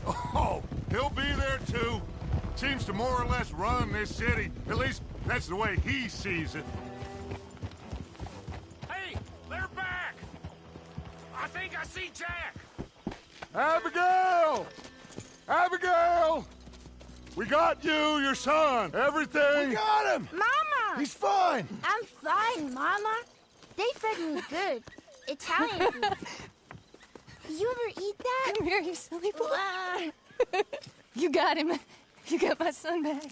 Oh, he'll be there too. Seems to more or less run this city. At least, that's the way he sees it.
Hey, they're back! I think I see Jack!
Abigail! Abigail! We got you, your son, everything!
We got him!
Mama!
He's fine!
I'm fine, Mama. They fed me good. Italian food. Did you ever eat that?
Come here, you silly boy. You got him. You got my son back.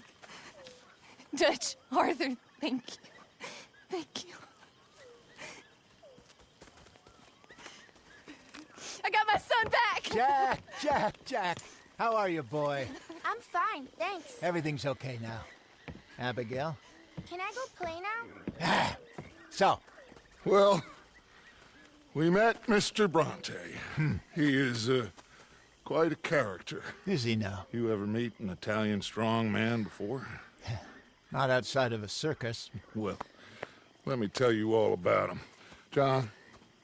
Dutch, Arthur, thank you. Thank you. I got my son back!
Jack. How are you, boy?
I'm fine, thanks.
Everything's okay now. Abigail?
Can I go play now?
So?
Well, we met Mr. Bronte. He is, quite a character.
Is he now?
You ever meet an Italian strong man before?
Not outside of a circus.
Well, let me tell you all about him. John,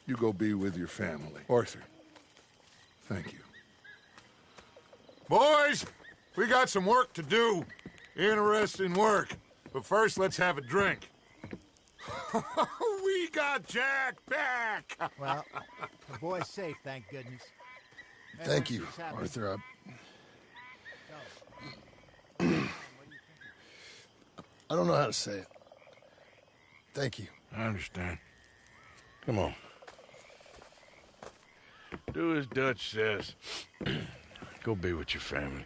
you go be with your family. Arthur, thank you. Boys, we got some work to do. Interesting work. But first, let's have a drink. We got Jack back!
Well, the boy's safe, thank goodness.
Thank you, Arthur. I don't know how to say it. Thank you.
I understand. Come on. Do as Dutch says. Go be with your family.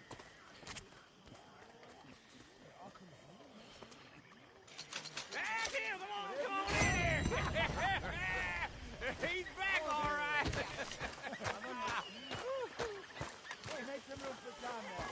make some room for John there.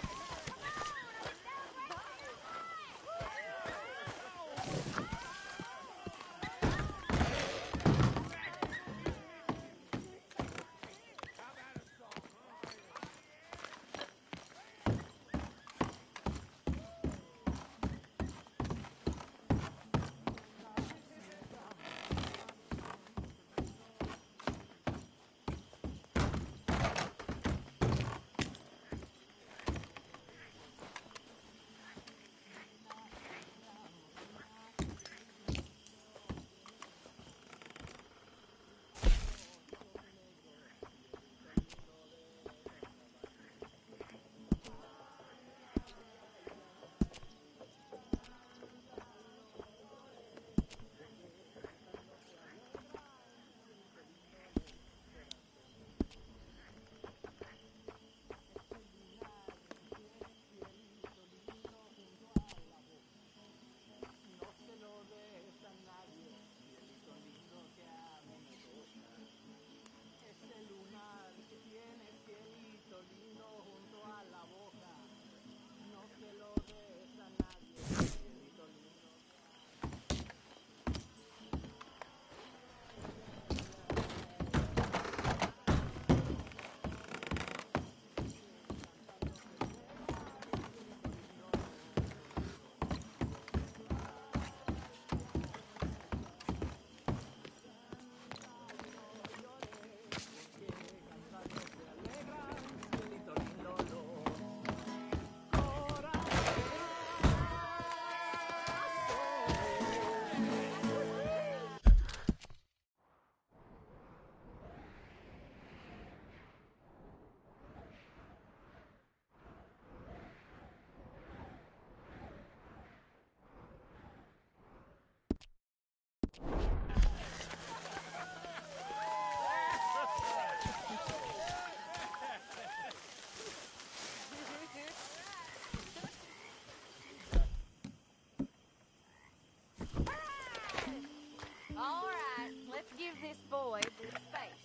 All right, let's give this boy some space.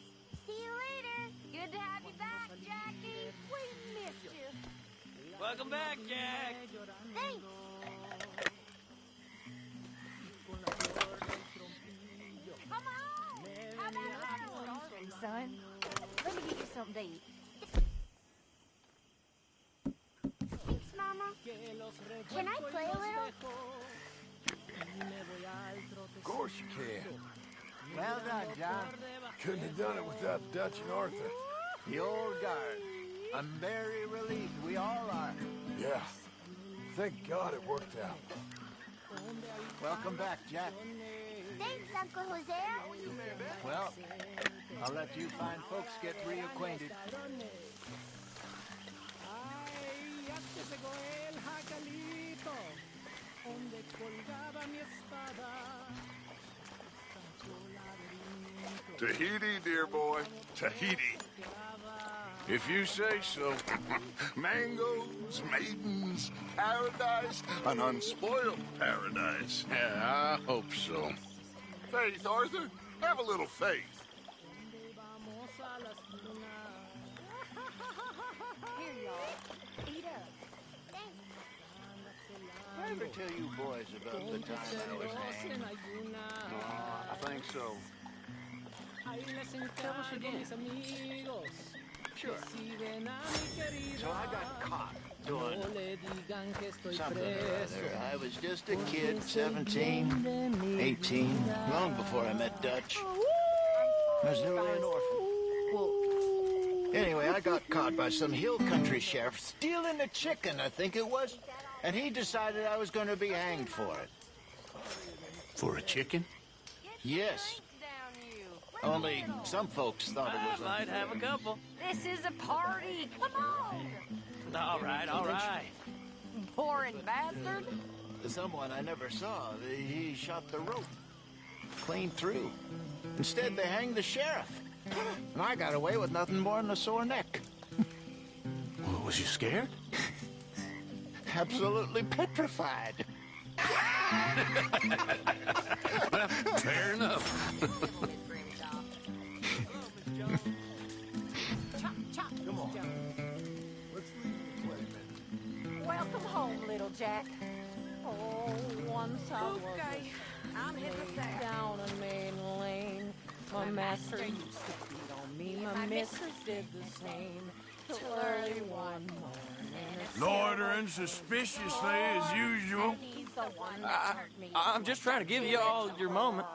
See you later.
Good to have you back, Jackie. We missed you.
Welcome back, Jack.
Thanks.
Come on. Have another one, son. Let me give you something to eat.
Thanks, Mama. Can I play a little?
Of course you can.
Well done, John.
Couldn't have done it without Dutch and Arthur.
The old guard. I'm very relieved. We all are.
Yeah. Thank God it worked out.
Welcome back, Jack.
Thanks, Uncle Jose.
Well, I'll let you fine folks get reacquainted.
Tahiti, dear boy. Tahiti.
If you say so.
Mangoes, maidens, paradise, an unspoiled paradise.
Yeah, I hope so.
Faith, Arthur. Have a little faith.
Here, y'all. Eat up.
Did I ever tell you boys about the time I was hanged? Oh, I think so.
Tell us again.
Sure. So I got caught doing something or other. I was just a kid, 17, 18, long before I met Dutch. I was newly an orphan. Anyway, I got caught by some hill country sheriff stealing a chicken, I think it was. And he decided I was going to be hanged for it.
For a chicken?
Yes. Only some folks thought it was
I might have a couple.
This is a party. Come on.
All right, all right.
Boring bastard.
Someone I never saw, he shot the rope clean through. Instead, they hanged the sheriff. And I got away with nothing more than a sore neck.
Well, was you scared?
Absolutely petrified.
Well, fair enough.
down on Main Lane. My master used to beat on me, my mistress did the same. Till early one morning.
Loitering suspiciously as usual.
I'm just trying to give you all your moment.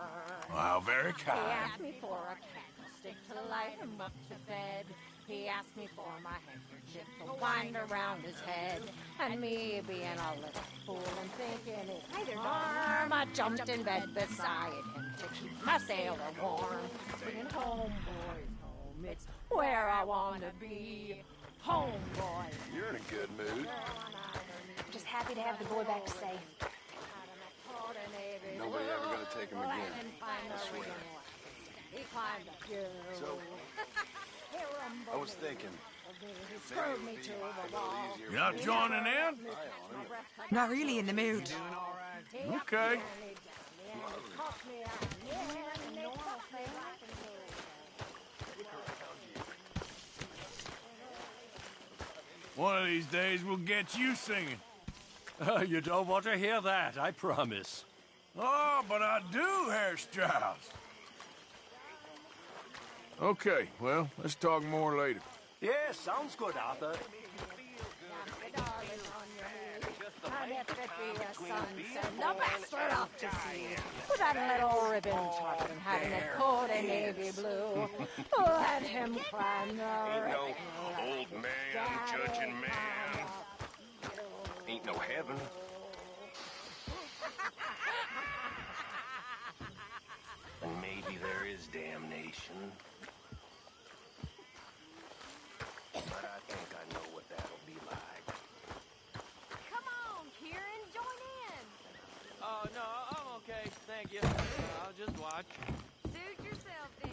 Wow, very
He
kind.
asked me for a candlestick to light him up to bed. He asked me for my handkerchief to wind around his head. And me being a little fool and thinking it harm, I jumped in bed beside him to keep my sailor warm. Bringing home, boys, home, it's where I want to be. Home, boys.
You're in a good mood.
Just happy to have the boy back safe.
Nobody ever gonna take him again. I swear. So, I was thinking.
You not joining in?
Not really in the mood.
Okay. One of these days we'll get you singing.
You don't want to hear that, I promise.
Oh, but I do, Herr Strauss. Okay, well, let's talk more later.
Yes, sounds good, Arthur.
No bastard off to sea. With that little ribbon target and having it coat in navy blue. Let him climb the
Ain't no
ribbon.
old man judging man. Ain't no heaven. And maybe there is damnation. But I think I know what that'll be like.
Come on, Kieran, join in.
Oh, no, I'm okay. Thank you. I'll just watch.
Suit yourself, then.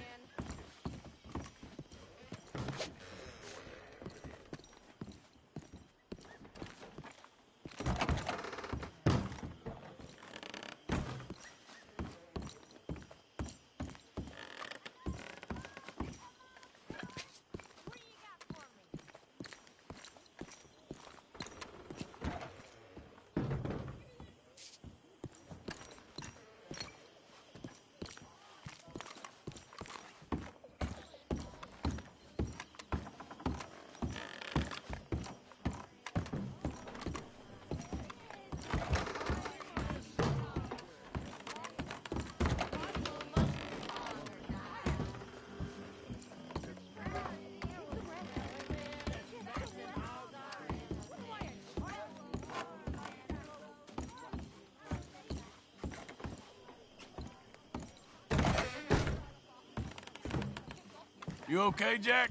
You okay, Jack?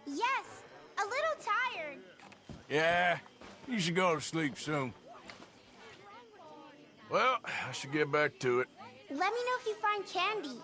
Yes, a little tired.
Yeah, you should go to sleep soon. Well, I should get back to it.
Let me know if you find candy.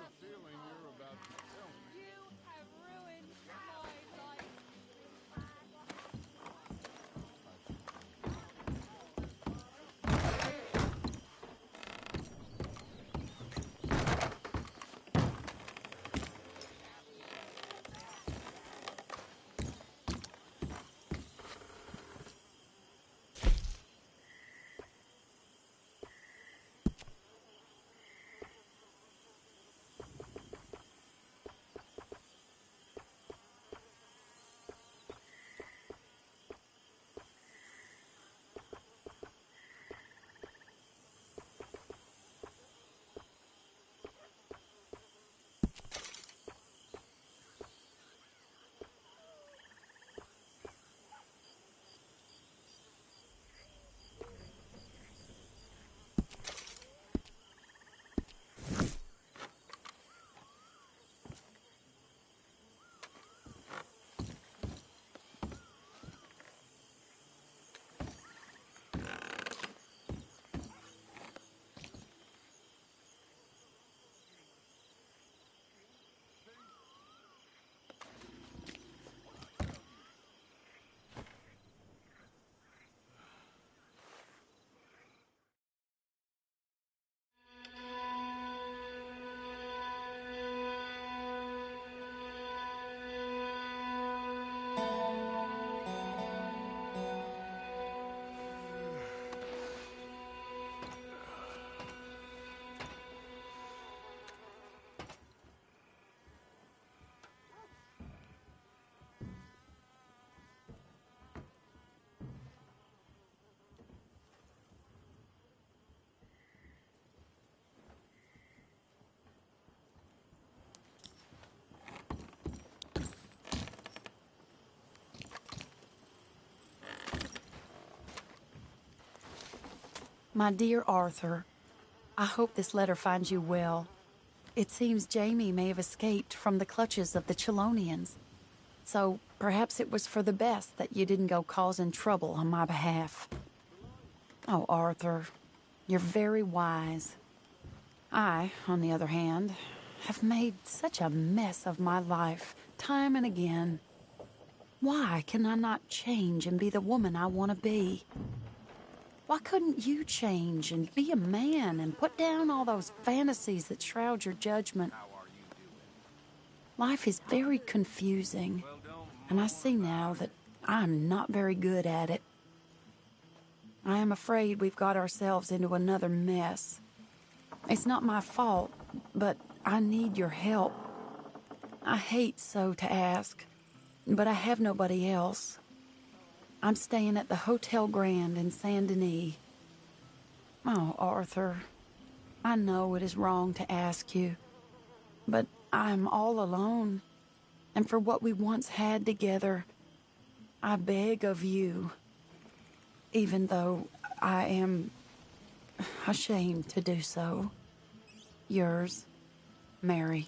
My dear Arthur, I hope this letter finds you well. It seems Jamie may have escaped from the clutches of the Chelonians. So perhaps it was for the best that you didn't go causing trouble on my behalf. Oh, Arthur, you're very wise. I, on the other hand, have made such a mess of my life, time and again. Why can I not change and be the woman I want to be? Why couldn't you change and be a man and put down all those fantasies that shroud your judgment? Life is very confusing, and I see now that I'm not very good at it. I am afraid we've got ourselves into another mess. It's not my fault, but I need your help. I hate so to ask, but I have nobody else. I'm staying at the Hotel Grand in Saint Denis. Oh, Arthur, I know it is wrong to ask you, but I'm all alone, and for what we once had together, I beg of you, even though I am ashamed to do so. Yours, Mary.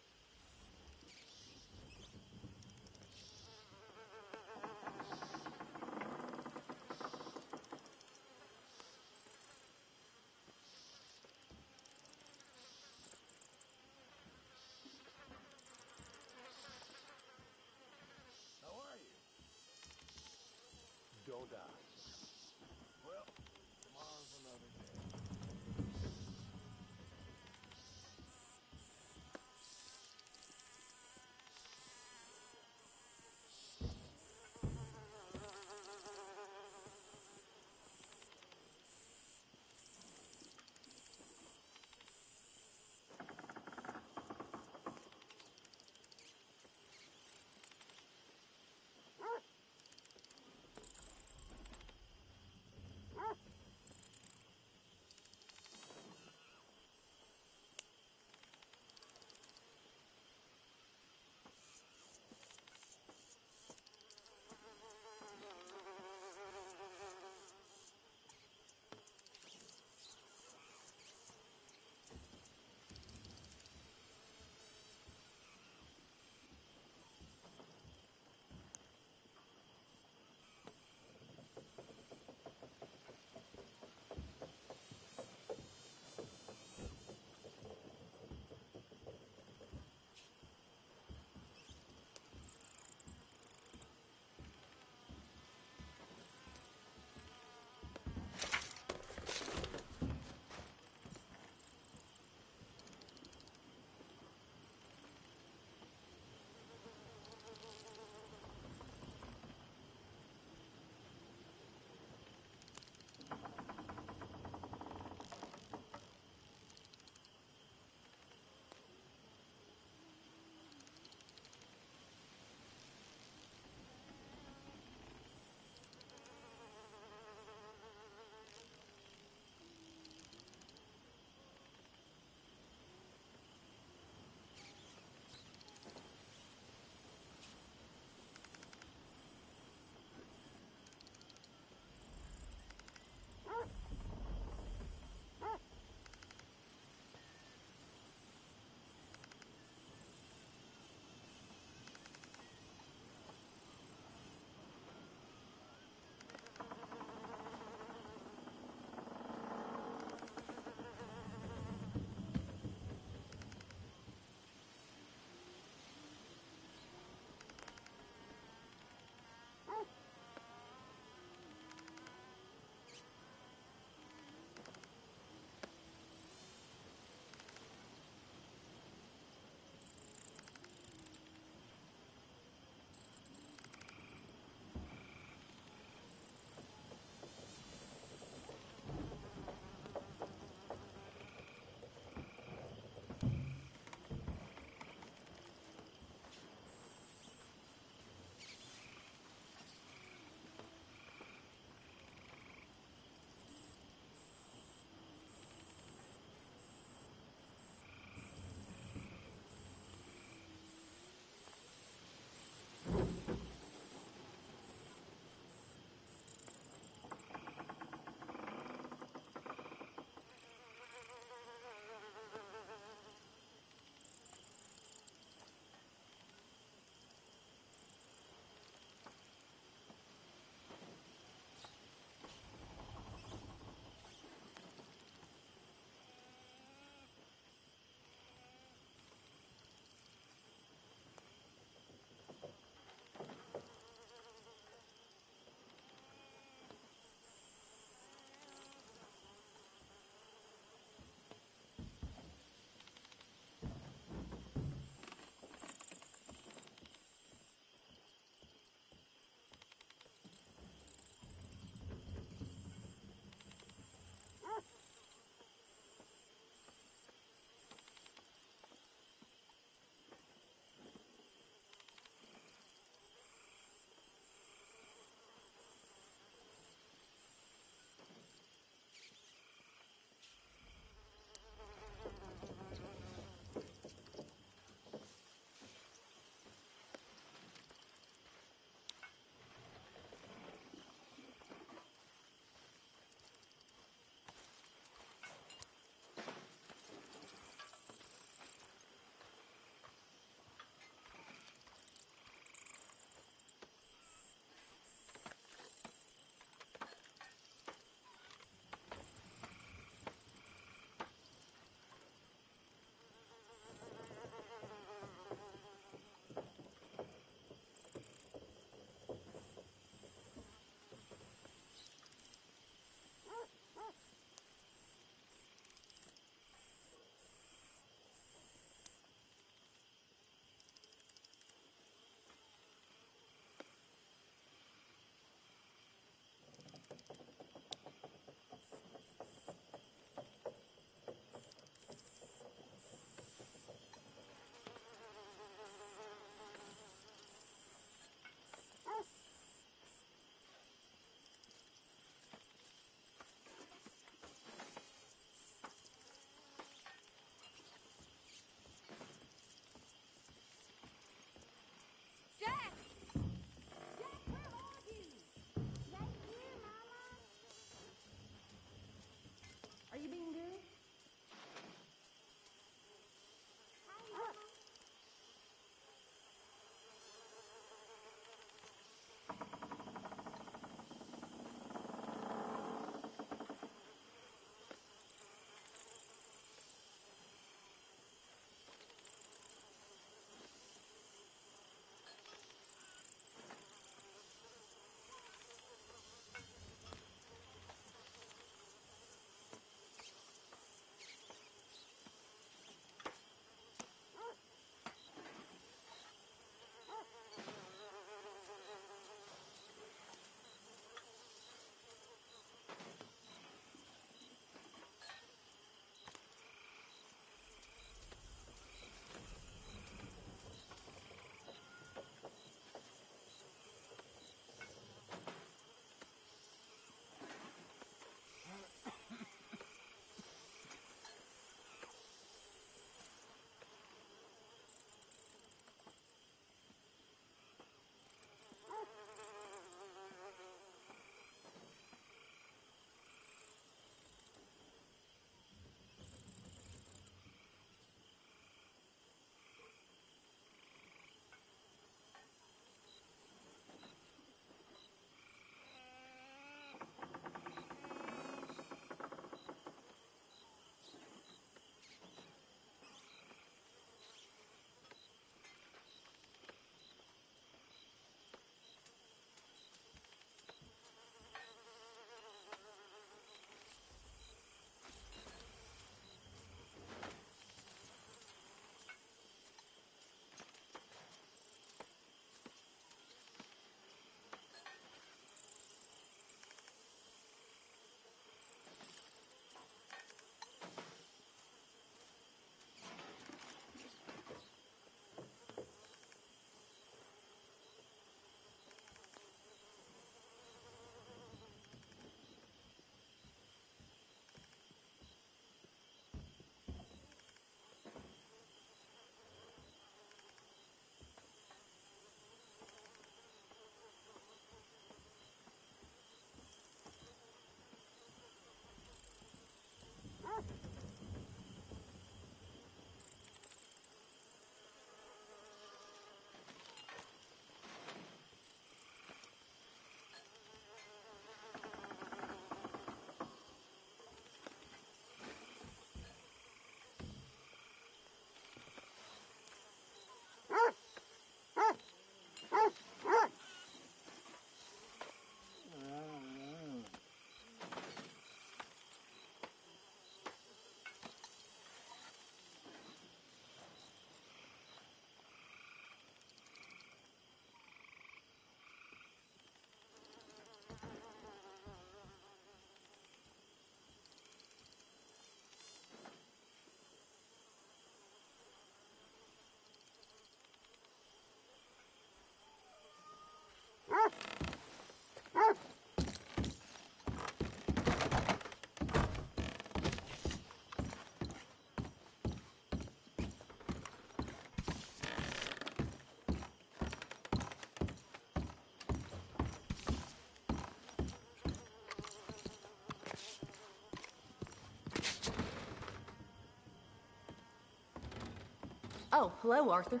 Oh, hello, Arthur.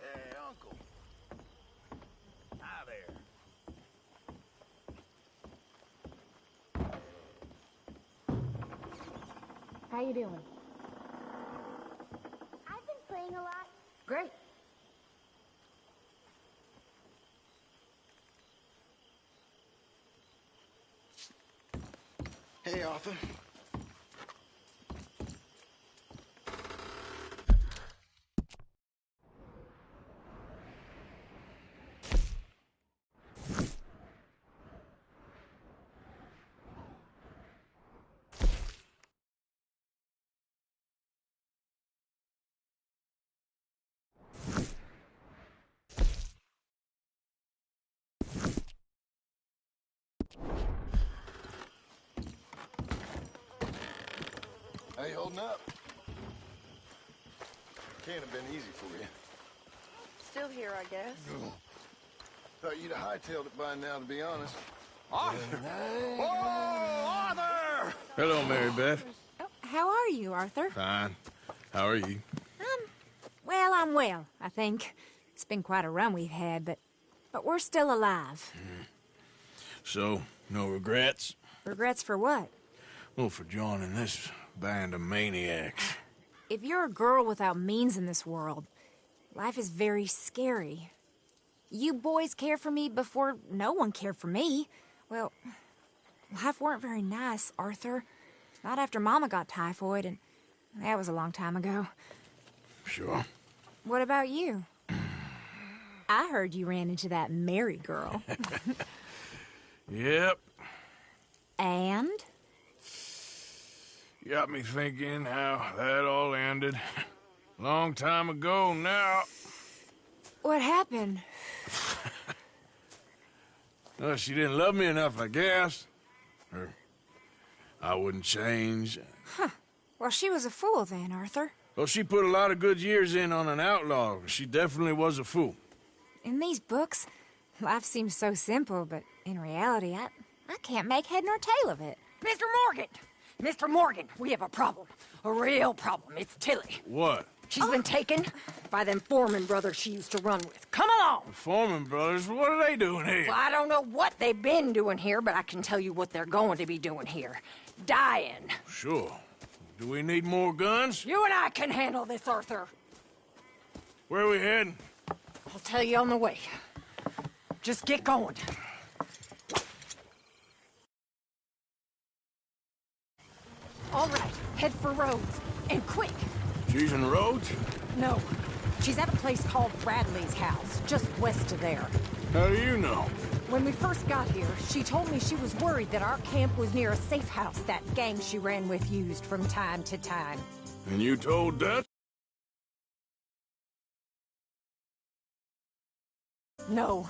Hey, Uncle. Hi there.
How you doing? I've been playing a lot.
Great.
Hey, Arthur. How you holding up? Can't have been easy for you.
Still here, I guess.
Thought you'd have hightailed it by now, to be honest.
Arthur! Oh, Arthur!
Hello, Mary Beth.
Oh, how are you, Arthur?
Fine. How are you?
Well, I'm well, I think. It's been quite a run we've had, but we're still alive.
So, no regrets?
Regrets for what?
Well, for joining this band of maniacs.
If you're a girl without means in this world, life is very scary. You boys cared for me before no one cared for me. Well, life weren't very nice, Arthur. Not after Mama got typhoid, and that was a long time ago.
Sure.
What about you? I heard you ran into that Mary girl.
Yep.
And?
Got me thinking how that all ended. Long time ago now.
What happened?
Well, she didn't love me enough, I guess. Or I wouldn't change.
Huh. Well, she was a fool then, Arthur.
Well, she put a lot of good years in on an outlaw. She definitely was a fool.
In these books, life seems so simple, but in reality, I can't make head nor tail of it.
Mr. Morgan! Mr. Morgan, we have a problem. A real problem. It's Tilly.
What?
She's been taken by them Foreman brothers she used to run with. Come along!
The Foreman brothers? What are they doing here?
Well, I don't know what they've been doing here, but I can tell you what they're going to be doing here. Dying.
Sure. Do we need more guns?
You and I can handle this, Arthur.
Where are we heading?
I'll tell you on the way. Just get going. All right, head for Rhodes. And quick.
She's in Rhodes?
No. She's at a place called Bradley's house, just west of there.
How do you know?
When we first got here, she told me she was worried that our camp was near a safe house that gang she ran with used from time to time.
And you told Dutch?
No,